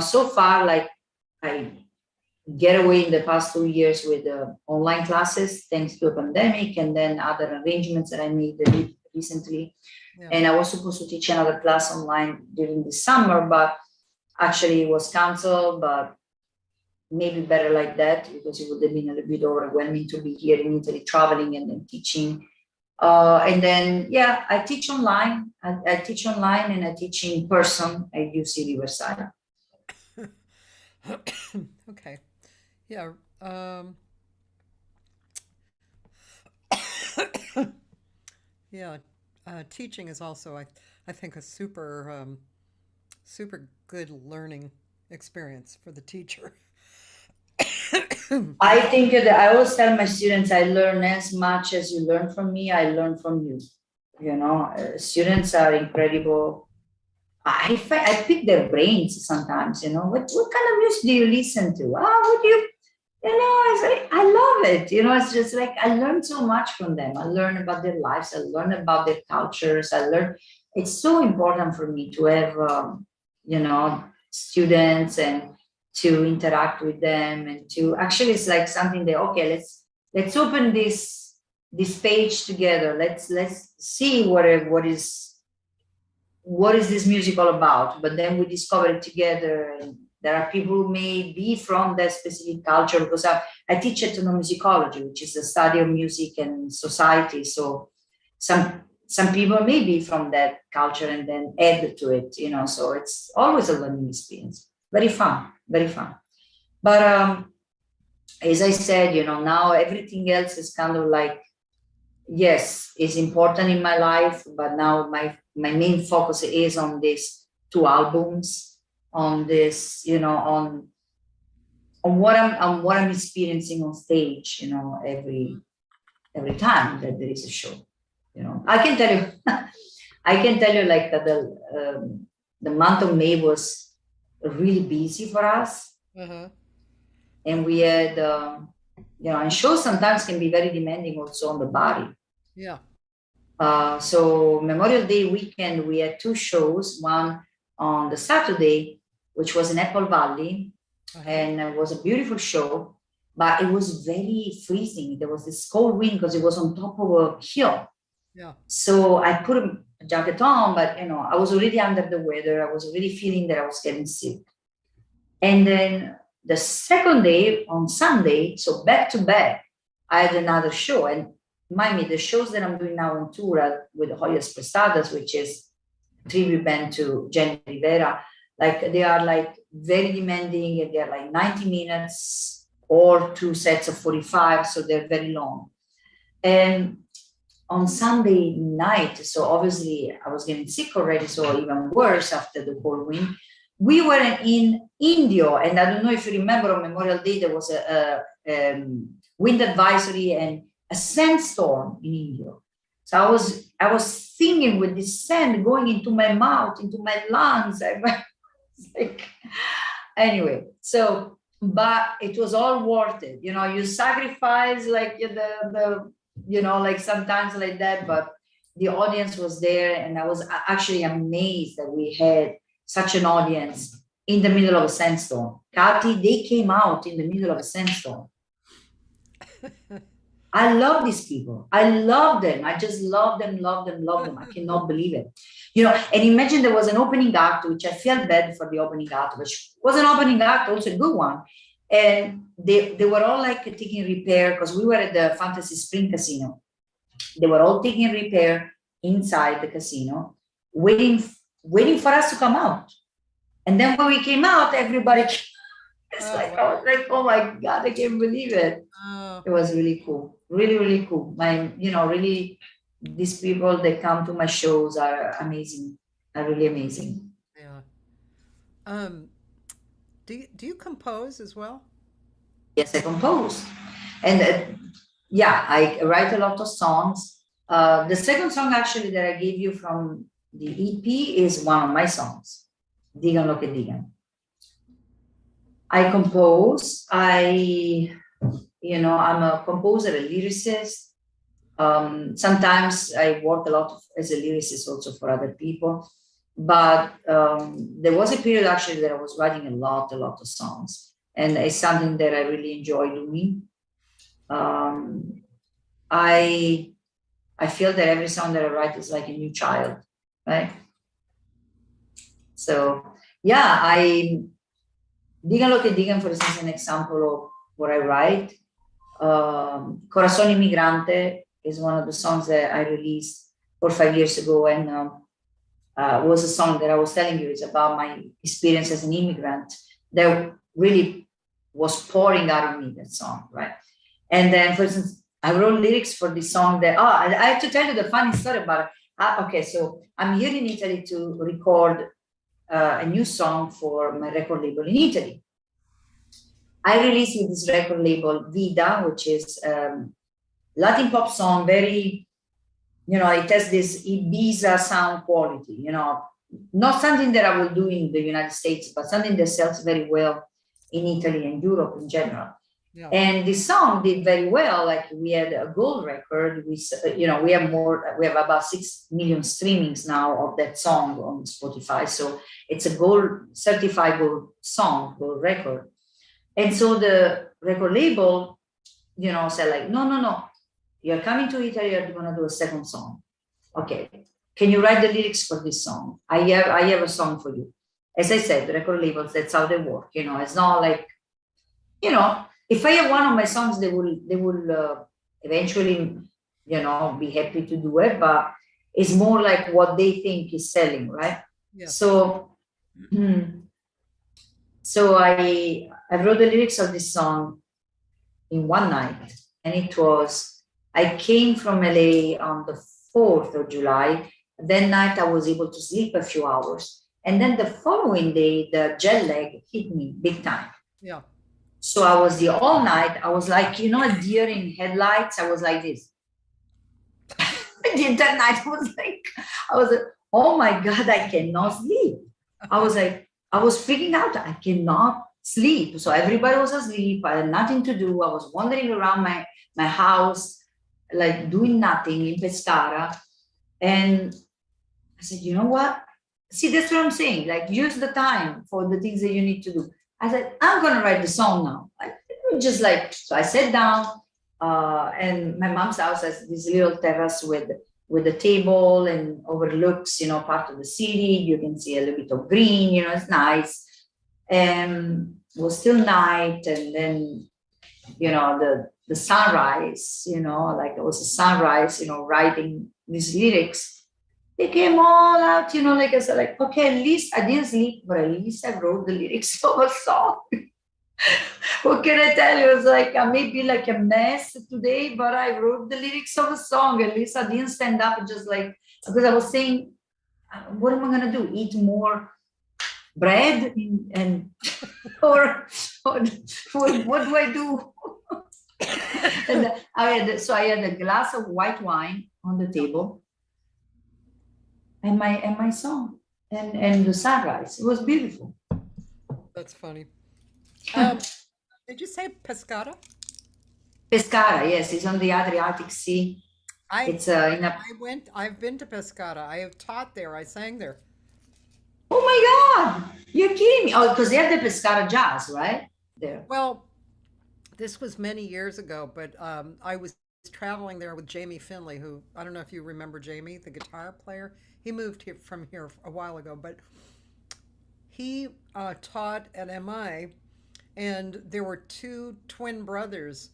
so far like I get away in the past 2 years with online classes, thanks to a pandemic, and then other arrangements that I made recently. Yeah. And I was supposed to teach another class online during the summer, but actually it was canceled, but maybe better like that, because it would have been a little bit overwhelming to be here in Italy, traveling and then teaching. And then, yeah, I teach online. I teach online and I teach in person at UC Riverside. Okay. Yeah. Yeah. Teaching is also, I think, a super good learning experience for the teacher. I think that I always tell my students, I learn as much as you learn from me, I learn from you. You know, students are incredible. I pick their brains sometimes, you know, what kind of music do you listen to? What do you know, it's like, I love it. You know, it's just like, I learn so much from them. I learn about their lives. I learn about their cultures. It's so important for me to have, you know, students and to interact with them, and to actually, it's like something that, okay, let's open this page together. Let's see what is this music all about. But then we discover it together, and there are people who may be from that specific culture, because I teach ethnomusicology, which is the study of music and society. So some people may be from that culture and then add to it, you know, so it's always a learning experience. Very fun. But as I said, you know, now everything else is kind of like, yes, it's important in my life, but now my main focus is on these 2 albums, on this, you know, on what I'm experiencing on stage, you know, every time that there is a show. You know, I can tell you like that the month of May was really busy for us. Uh-huh. And we had, you know, and shows sometimes can be very demanding also on the body. Yeah. So Memorial Day weekend, we had 2 shows, one on the Saturday, which was in Apple Valley, and it was a beautiful show, but it was very freezing. There was this cold wind because it was on top of a hill. Yeah. So I put a jacket on, but, you know, I was already under the weather. I was already feeling that I was getting sick. And then the second day, on Sunday, so back to back, I had another show. And mind me, the shows that I'm doing now on tour with Joyas Prestadas, which is a tribute band to Jenny Rivera, like they are like very demanding, and they're like 90 minutes or 2 sets of 45, so they're very long. And on Sunday night, so obviously I was getting sick already, so even worse after the cold wind. We were in India, and I don't know if you remember, on Memorial Day there was a wind advisory and a sandstorm in India. So I was singing with this sand going into my mouth, into my lungs. Like, anyway, so, but it was all worth it. You know, you sacrifice like the you know, like sometimes like that, but the audience was there, and I was actually amazed that we had such an audience in the middle of a sandstorm. Cathy, they came out in the middle of a sandstorm. I love these people. I love them. I just love them. I cannot believe it. You know, and imagine there was an opening act, which I felt bad for the opening act, which was an opening act, also a good one. And they were all like taking repair, because we were at the Fantasy Spring Casino. They were all taking repair inside the casino, waiting for us to come out. And then when we came out, everybody, I was like, oh my God, I can't believe it. It was really cool. Really, really cool. Really, these people that come to my shows are amazing. Are really amazing. Yeah. Do you compose as well? Yes, I compose. And I write a lot of songs. The second song actually that I gave you from the EP is one of my songs, Digan Lo Que Digan. I compose. I'm a composer, a lyricist. Sometimes I work a lot as a lyricist also for other people. But there was a period actually that I was writing a lot of songs. and it's something that I really enjoy doing. I feel that every song that I write is like a new child, right? So yeah, Digan, for instance, an example of what I write. Corazón Inmigrante is one of the songs that I released 4 or 5 years ago, and was a song that I was telling you, it's about my experience as an immigrant that really was pouring out of me, that song, right? And then, for instance, I wrote lyrics for this song that, I have to tell you the funny story about it. Okay, so I'm here in Italy to record a new song for my record label in Italy. I released with this record label Vida, which is Latin pop song, very, it has this Ibiza sound quality, not something that I will do in the United States, but something that sells very well in Italy and Europe in general. Yeah. And this song did very well. Like, we had a gold record. We have about 6 million streamings now of that song on Spotify. So it's a certified gold song, gold record. And so the record label, said like, no, you're coming to Italy, you're going to do a second song. Okay, can you write the lyrics for this song? I have a song for you. As I said, the record labels, that's how they work. It's not like, if I have one of my songs, they will eventually, be happy to do it, but it's more like what they think is selling, right? Yeah. So I wrote the lyrics of this song in one night, and I came from LA on the 4th of July. That night I was able to sleep a few hours. And then the following day, the jet lag hit me big time. Yeah. So I was the all night, I was like, a deer in headlights. I was like this. That night I was like, oh my God, I cannot sleep. I was freaking out. I cannot sleep. So everybody was asleep. I had nothing to do. I was wandering around my house, like doing nothing in Pescara. And I said, you know what? See, that's what I'm saying. Like, use the time for the things that you need to do. I said, I'm going to write the song now. So I sat down, and my mom's house has this little terrace with a table and overlooks, part of the city. You can see a little bit of green, it's nice. And it was still night. And then, the sunrise, like it was a sunrise, writing these lyrics. They came all out, like I said, like, okay, at least I didn't sleep, but at least I wrote the lyrics of a song. What can I tell you? It was like, I may be like a mess today, but I wrote the lyrics of a song. At least I didn't stand up and just like, because I was saying, what am I going to do? Eat more bread? Or what do I do? And I had a glass of white wine on the table. And my song and the sunrise. It was beautiful. That's funny. Did you say Pescara? Pescara, yes, it's on the Adriatic Sea. I've been to Pescara. I have taught there. I sang there. Oh my God, you're kidding me! Oh, because they have the Pescara Jazz, right? There. Well, this was many years ago, but I was traveling there with Jamie Finley, who, I don't know if you remember Jamie, the guitar player. He moved from here a while ago, but he taught at MI, and there were 2 twin brothers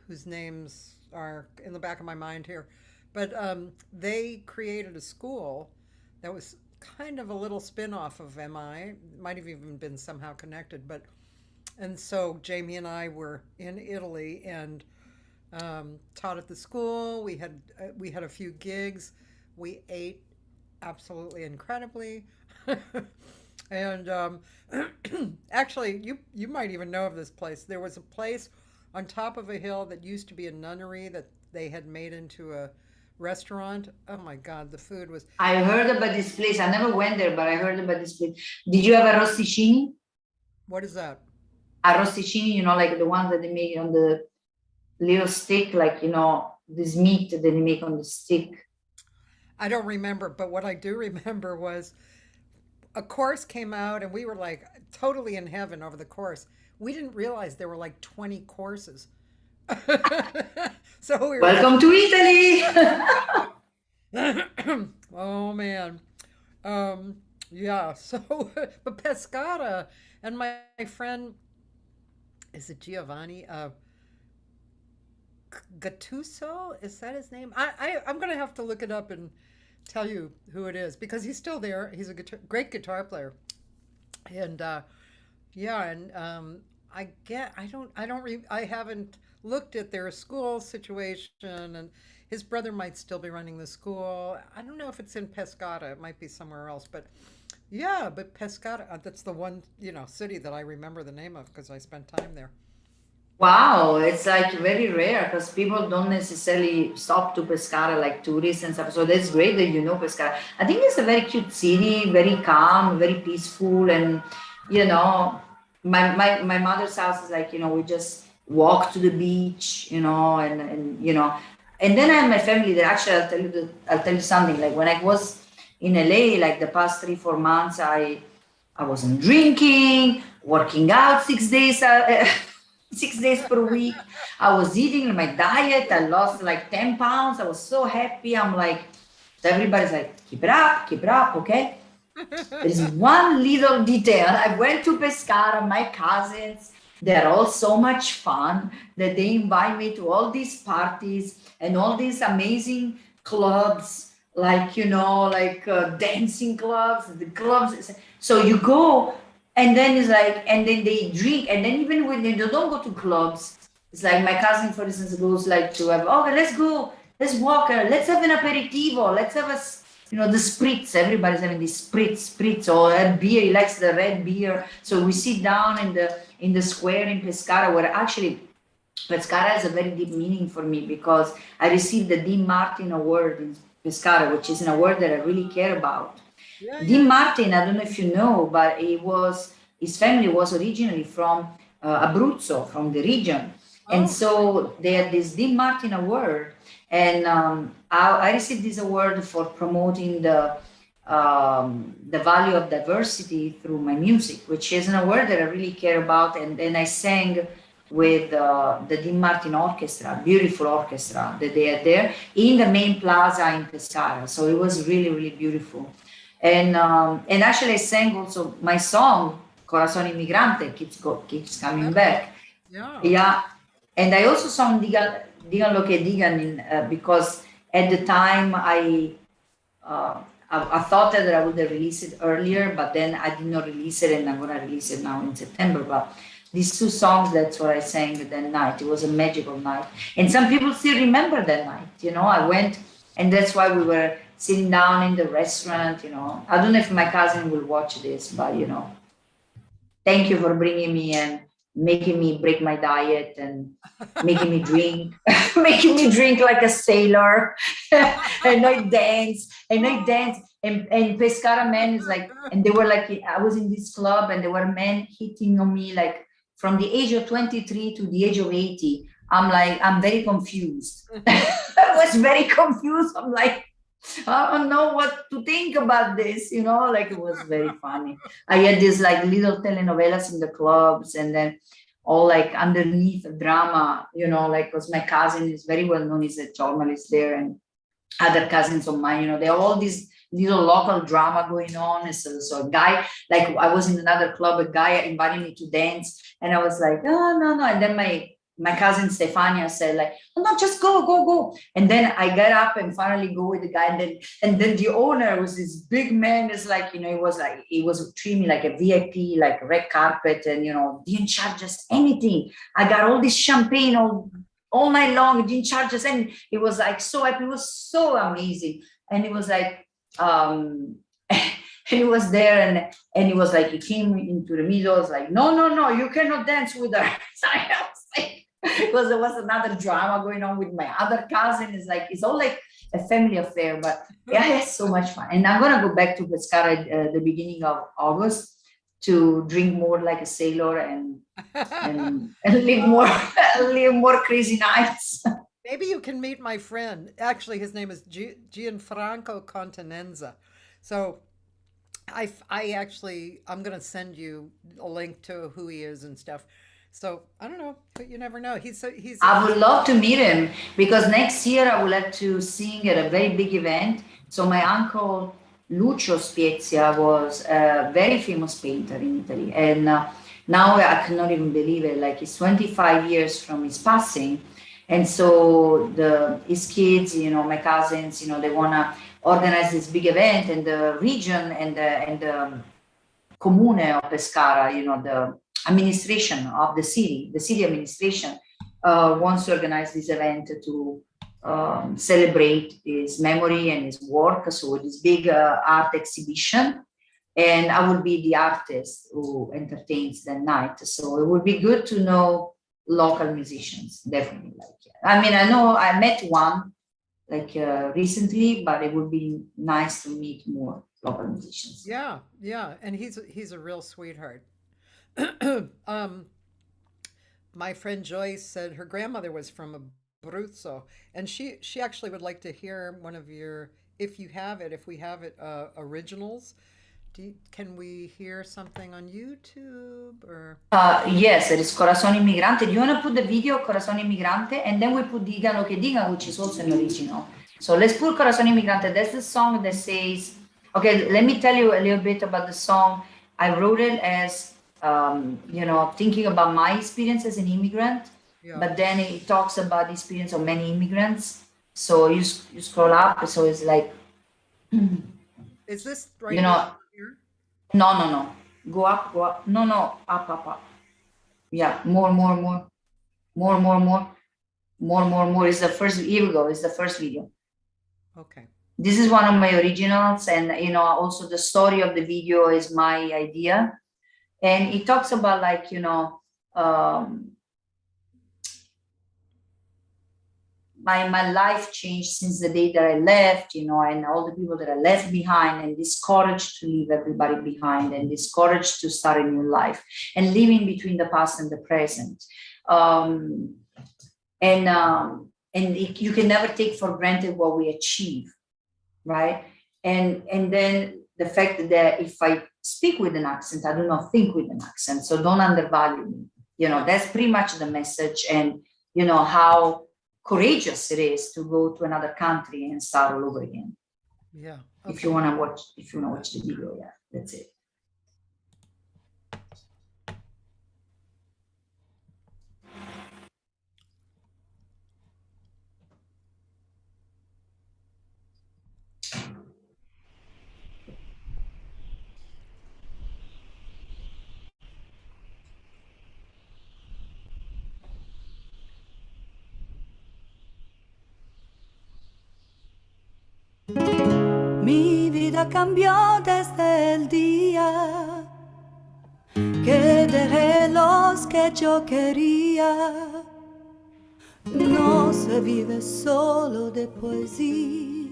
whose names are in the back of my mind here, but they created a school that was kind of a little spin-off of MI. Might have even been somehow connected, and so Jamie and I were in Italy and taught at the school. We had a few gigs. We ate absolutely incredibly. And actually, you might even know of this place. There was a place on top of a hill that used to be a nunnery that they had made into a restaurant. Oh my God, the food was... I heard about this place. I never went there, but I heard about this place. Did you have arrosticini? What is that? Arrosticini, like the ones that they make on the little stick, like, this meat that they make on the stick. I don't remember, but what I do remember was a course came out and we were like totally in heaven over the course. We didn't realize there were like 20 courses. So we were Welcome to Italy. Oh man. Yeah, so but Pescara and my friend, is it Giovanni Gattuso? Is that his name? I'm gonna have to look it up and tell you who it is, because he's still there. He's a great guitar player, and I haven't looked at their school situation, and his brother might still be running the school. I don't know if it's in Pescara. It might be somewhere else, but yeah, but Pescara, that's the one, city that I remember the name of because I spent time there. Wow, it's like very rare because people don't necessarily stop to Pescara like tourists and stuff. So that's great that you know Pescara. I think it's a very cute city, very calm, very peaceful, and my mother's house is like, we just walk to the beach, and then I have my family that actually I'll tell you something. Like when I was in LA, like the past 3-4 months, I wasn't drinking, working out 6 days 6 days per week. I was eating my diet. I lost like 10 pounds. I was so happy. I'm like, everybody's like, keep it up, okay? There's one little detail. I went to Pescara, my cousins, they're all so much fun that they invite me to all these parties and all these amazing clubs, like, dancing clubs, the clubs. So you go, and then it's like, and then they drink, and then even when they don't go to clubs, it's like my cousin, for instance, goes like to have, let's go, let's walk, let's have an aperitivo, let's have the spritz. Everybody's having this spritz or a beer. He likes the red beer. So we sit down in the square in Pescara, where actually Pescara has a very deep meaning for me because I received the Dean Martin Award in Pescara, which is an award that I really care about. Yeah. Dean Martin, I don't know if you know, but his family was originally from Abruzzo, from the region. Oh. And so they had this Dean Martin Award. And I received this award for promoting the value of diversity through my music, which is an award that I really care about. And then I sang with the Dean Martin Orchestra, beautiful orchestra that they had there in the main plaza in Pescara. So it was really, really beautiful. And actually I sang also my song, Corazon Immigrante, keeps coming back. Yeah. And I also sang Digan Lo Que Digan because at the time I thought that I would have released it earlier, but then I did not release it, and I'm going to release it now in September. But these two songs, that's what I sang that night. It was a magical night. And some people still remember that night. I went, and that's why we were sitting down in the restaurant. I don't know if my cousin will watch this, but, thank you for bringing me and making me break my diet and making me drink like a sailor. and I dance. And Pescara men is like, and they were like, I was in this club and there were men hitting on me like from the age of 23 to the age of 80. I'm like, I'm very confused. I was very confused. I'm like, I don't know what to think about this, like it was very funny. I had these like little telenovelas in the clubs, and then all like underneath drama, like because my cousin is very well known, he's a journalist there, and other cousins of mine, they have all these little local drama going on. So a guy, like I was in another club, a guy invited me to dance, and I was like, no. And then my cousin Stefania said like, oh, no, just go. And then I got up and finally go with the guy. And then the owner was this big man. It's like, he was treating me like a VIP, like red carpet, and, didn't charge us anything. I got all this champagne all night long, didn't charge us. And it was like so happy. It was so amazing. And it was like, and he was there and he was like, he came into the middle. I was like, no, you cannot dance with her. So I was like, because there was another drama going on with my other cousin. It's like, it's all like a family affair, but yeah, I had so much fun. And I'm going to go back to Pescara at the beginning of August to drink more like a sailor and live more crazy nights. Maybe you can meet my friend. Actually, his name is Gianfranco Continenza. So I'm going to send you a link to who he is and stuff. So I don't know, but you never know. I would love to meet him because next year I will have to sing at a very big event. So my uncle Lucio Spiezia was a very famous painter in Italy, and now I cannot even believe it. Like it's 25 years from his passing, and so his kids, my cousins, they want to organize this big event, and the region and the comune of Pescara, the administration of the city administration wants to organize this event to celebrate his memory and his work. So this big art exhibition, and I will be the artist who entertains that night. So it would be good to know local musicians, definitely. I know I met one recently, but it would be nice to meet more local musicians. Yeah, and he's a real sweetheart. My friend Joyce said her grandmother was from Abruzzo, and she actually would like to hear one of your, if we have it, originals. Can we hear something on YouTube or? Yes, it is Corazon Immigrante. Do you want to put the video Corazon Immigrante, and then we put Diga lo que diga, which is also an original. So let's put Corazon Immigrante. That's the song that says, okay, let me tell you a little bit about the song. I wrote it as thinking about my experience as an immigrant, but then it talks about the experience of many immigrants. So you scroll up, so it's like, is this right now here? No. Go up. No, up. Yeah, more. Is the first, here we go, is the first video. Okay. This is one of my originals, and also the story of the video is my idea. And it talks about my life changed since the day that I left, and all the people that I left behind, and this courage to leave everybody behind, and this courage to start a new life, and living between the past and the present. You can never take for granted what we achieve, right? And then the fact that if I speak with an accent, I do not think with an accent, so don't undervalue me. That's pretty much the message, and how courageous it is to go to another country and start all over again. Yeah. Okay. If you want to watch the video, yeah, that's it. Mi vida cambió desde el día que dejé los que yo quería. No se vive solo de poesía,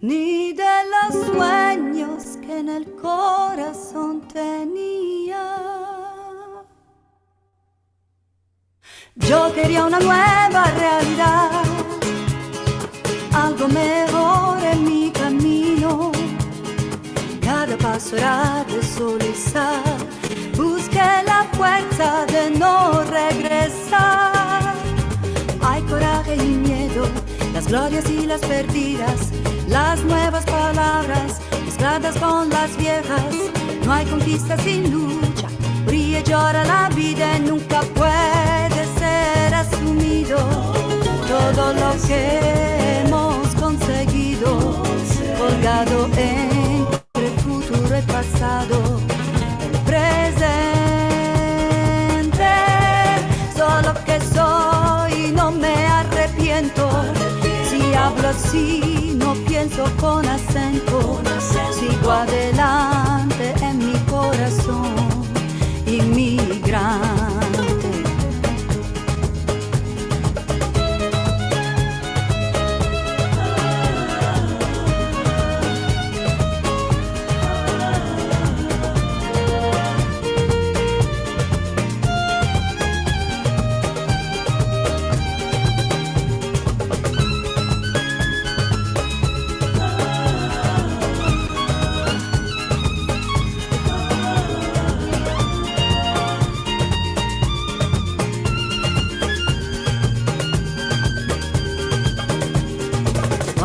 ni de los sueños que en el corazón tenía. Yo quería una nueva realidad, algo mejor en mi camino. Cada paso era visualizar, busqué la fuerza de no regresar. Hay coraje y miedo, las glorias y las perdidas, las nuevas palabras mezcladas con las viejas. No hay conquista sin lucha, brilla y llora la vida y nunca puede ser asumido. Todo lo que hemos conseguido, colgado entre futuro y pasado, el presente, solo que soy, no me arrepiento. Si hablo así, no pienso con acento, sigo adelante en mi corazón, inmigrante.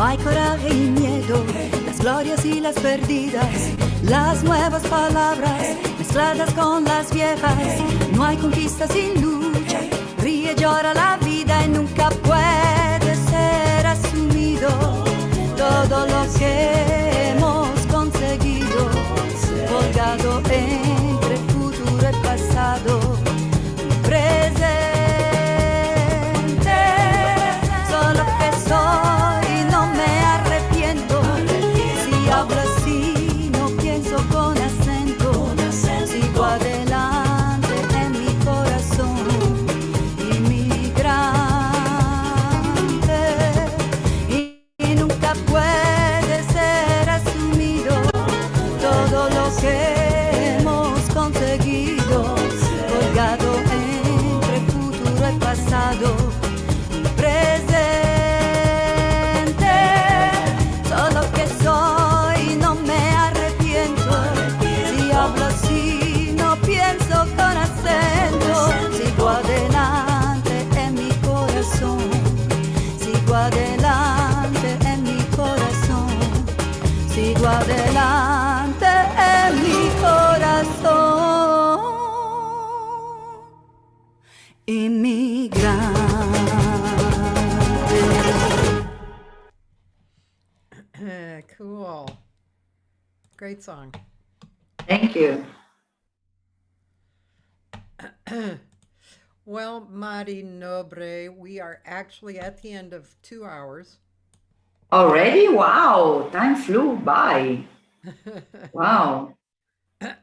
No hay coraje y miedo, las glorias y las perdidas, las nuevas palabras mezcladas con las viejas. No hay conquista sin lucha, ríe, llora la vida y nunca puede ser asumido todo lo que hemos conseguido, colgado entre futuro y pasado, presente, solo que soy, no me arrepiento, si hablo así, no pienso con acento, sigo adelante en mi corazón, inmigrante, y nunca puede ser asumido todo lo que hemos conseguido, colgado entre futuro y pasado, presente, solo que soy, no me arrepiento, si hablo así, no pienso con acento, sigo adelante en mi corazón, sigo adelante en mi corazón, sigo adelante en mi corazón, inmigrante. Cool. Great song. Thank you. Well, Mari Nobre, we are actually at the end of 2 hours. Already? Wow, time flew by. Wow.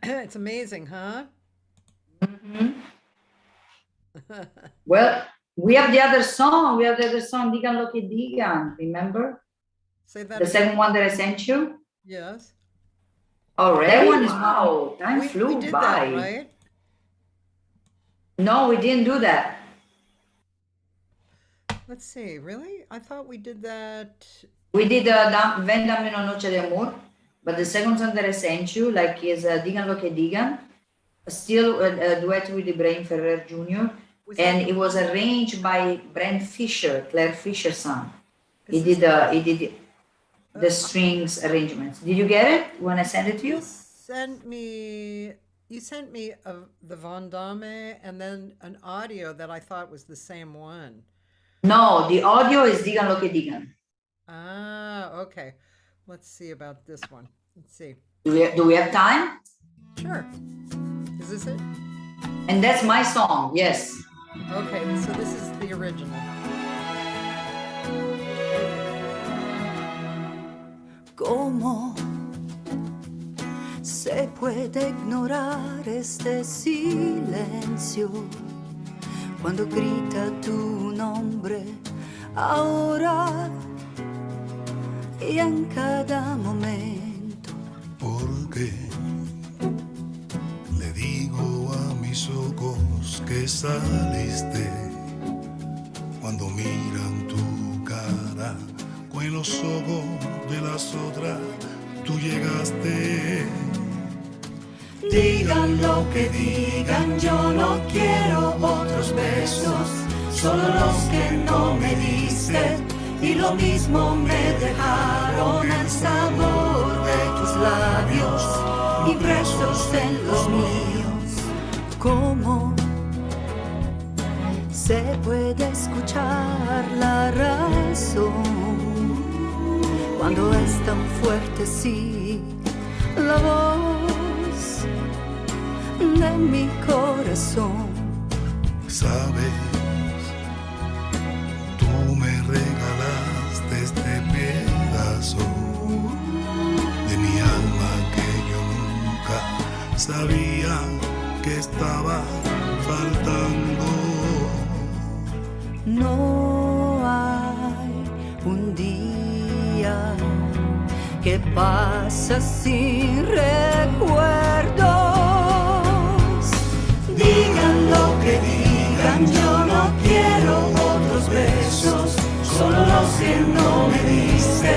It's amazing, huh? Well, we have the other song. Digan lo que digan. Remember? Say that The again. second one that I sent you? Yes. Already? That one is, wow, time We flew did by. that, right? No, we didn't do that. Let's see. Really? I thought we did that. We did Ven dammi una noche de amor, but the second song that I sent you, like, is Digan lo que digan, still a duet with Ibrahim Ferrer Jr., and it was arranged by Brent Fisher, Claire Fisher's son. He did the strings arrangements. Did you get it when I sent it to you? You sent me the Von Damme and then an audio that I thought was the same one. No, the audio is Digan lo que digan. Ah, okay. Let's see about this one. Let's see. Do we have time? Sure. Is this it? And that's my song, yes. Okay, so this is the original. ¿Cómo se puede ignorar este silencio cuando grita tu nombre ahora y en cada momento? Porque le digo a mis ojos que saliste cuando miran tu cara con los ojos de las otras tú llegaste. Digan lo que digan, yo no quiero otros besos, solo los que no me diste, y lo mismo me dejaron el sabor de tus labios, impresos en los míos. ¿Cómo se puede escuchar la razón cuando es tan fuerte, sí, la voz de mi corazón? Sabes, tú me regalaste este pedazo de mi alma que yo nunca sabía que estaba faltando. No hay un día que pasa sin recuerdos. Digan lo que digan, yo no quiero otros besos, solo los que no me diste,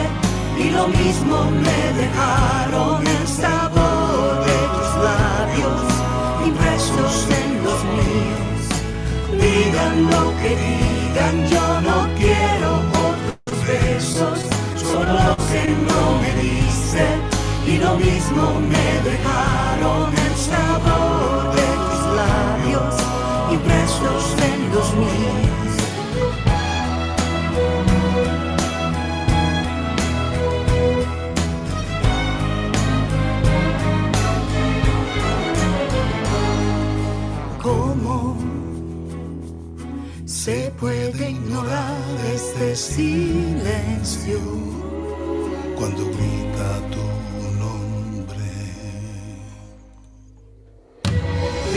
y lo mismo me dejaron el sabor de tus labios, impresos en los míos. Digan lo que digan, yo no quiero otros besos, solo no me diste y lo mismo me dejaron el sabor de tus labios impresos en los míos. ¿Cómo se puede ignorar este silencio cuando grita tu nombre?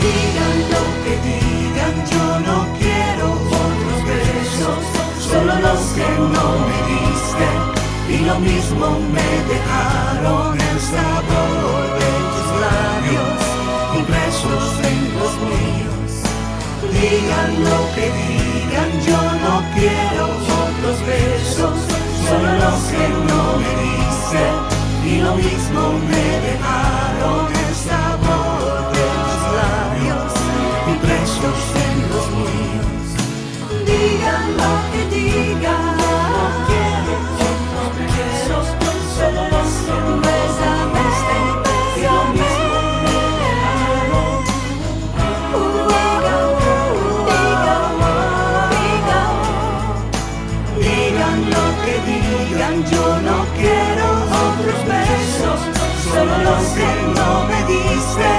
Digan lo que digan, yo no quiero otros besos, solo los que no me diste y lo mismo me dejaron el sabor de tus labios impresos en los míos. Digan lo que digan, yo no quiero otros besos, solo los que no me diste y lo mismo me dejaron el sabor de tus labios impresos en los míos. Digan lo que digan, no quiero otros besos, solo los que no me diste y lo mismo me dejaron. Digan lo que digan, yo no quiero otros besos, solo los que no me diste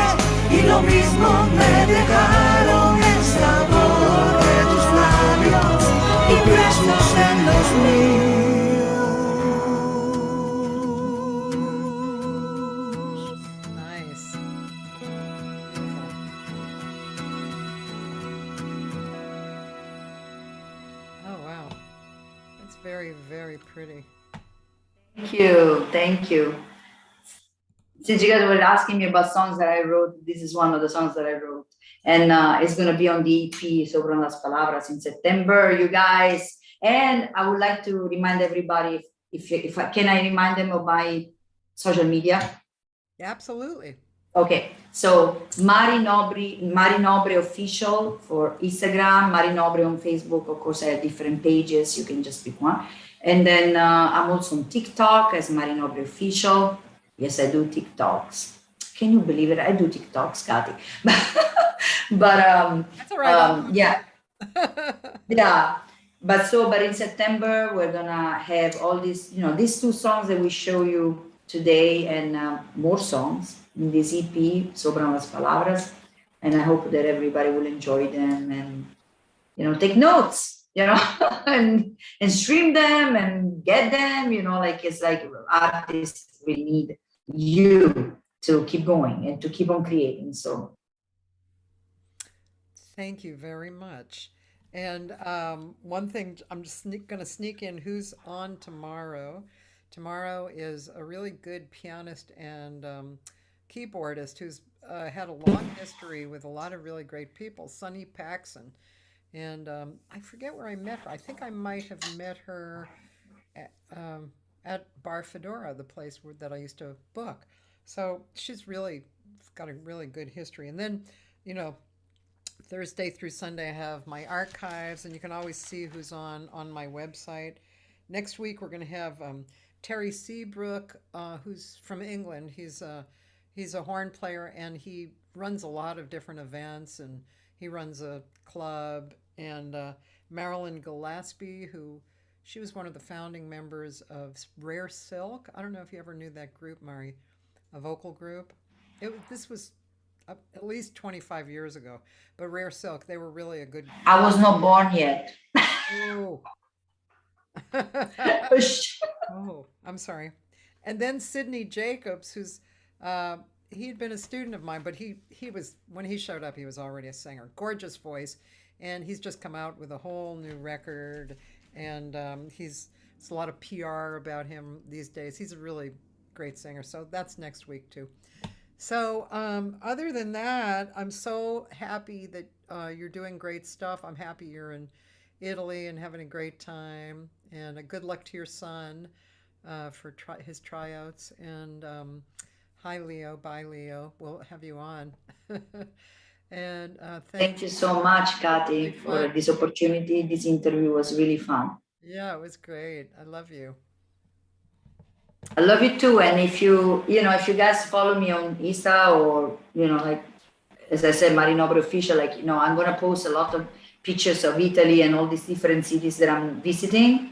y lo mismo me dejaron el sabor de tus labios impresos en los míos. Nice. Oh, wow. That's very, very pretty. Thank you. Thank you. Since you guys were asking me about songs that I wrote, this is one of the songs that I wrote. And it's going to be on the EP, Sobre las Palabras, in September, you guys. And I would like to remind everybody, if I can I remind them of my social media? Absolutely. Okay, so Mari Nobre official for Instagram, Mari Nobre on Facebook. Of course, I have different pages. You can just pick one. And then I'm also on TikTok as Mari Nobre official. Yes, I do TikToks. Can you believe it? I do TikToks, Cathy. But That's all right. yeah, yeah. But in September we're gonna have all these, these two songs that we show you today, and more songs in this EP, Sobran las Palabras. And I hope that everybody will enjoy them and, take notes, and stream them and get them, it's like artists, we need you to keep going and to keep on creating. So Thank you very much. And one thing, I'm just going to sneak in who's on tomorrow. Tomorrow is a really good pianist and keyboardist who's had a long history with a lot of really great people, Sunny Paxson. And I forget where I met her. I think I might have met her at Bar Fedora, the place that I used to book. So she's really got a really good history. And then, Thursday through Sunday, I have my archives, and you can always see who's on my website. Next week, we're going to have Terry Seabrook, who's from England. He's a horn player, and he runs a lot of different events, and he runs a club. And Marilyn Gillespie, she was one of the founding members of Rare Silk. I don't know if you ever knew that group, Mari, a vocal group. This was at least 25 years ago, but Rare Silk, they were really a good. I was not born yet. Oh. Oh, I'm sorry. And then Sidney Jacobs, who's he had been a student of mine, but he was, when he showed up, he was already a singer. Gorgeous voice, and he's just come out with a whole new record, and there's a lot of PR about him these days. He's a really great singer, so that's next week too. So other than that, I'm so happy that you're doing great stuff. I'm happy you're in Italy and having a great time, and a good luck to your son for his tryouts. And hi, Leo. Bye, Leo. We'll have you on. And thank you so much, Cathy, for this opportunity. This interview was really fun. Yeah, it was great. I love you. I love you too. And if if you guys follow me on Insta or, like, as I said, Mari Nobre official, like, I'm going to post a lot of pictures of Italy and all these different cities that I'm visiting.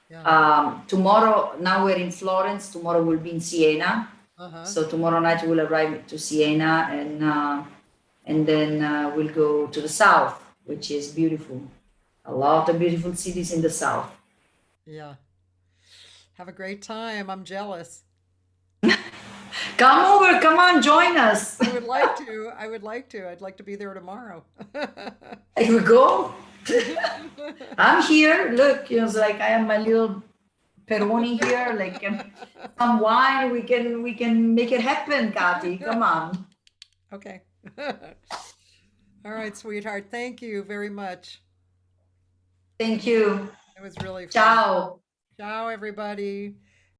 Yeah. Tomorrow, now we're in Florence. Tomorrow we'll be in Siena. So tomorrow night we'll arrive to Siena, and then we'll go to the south, which is beautiful. A lot of beautiful cities in the south. Yeah. Have a great time. I'm jealous. Come over, come on, join us. I would like to. I would like to. I'd like to be there tomorrow. Here we go. I'm here. Look, it's like I have my little Peroni here, like some wine. We can make it happen, Cathy. Come on. Okay. All right, sweetheart. Thank you very much. Thank you. It was really fun. Ciao. Ciao, everybody.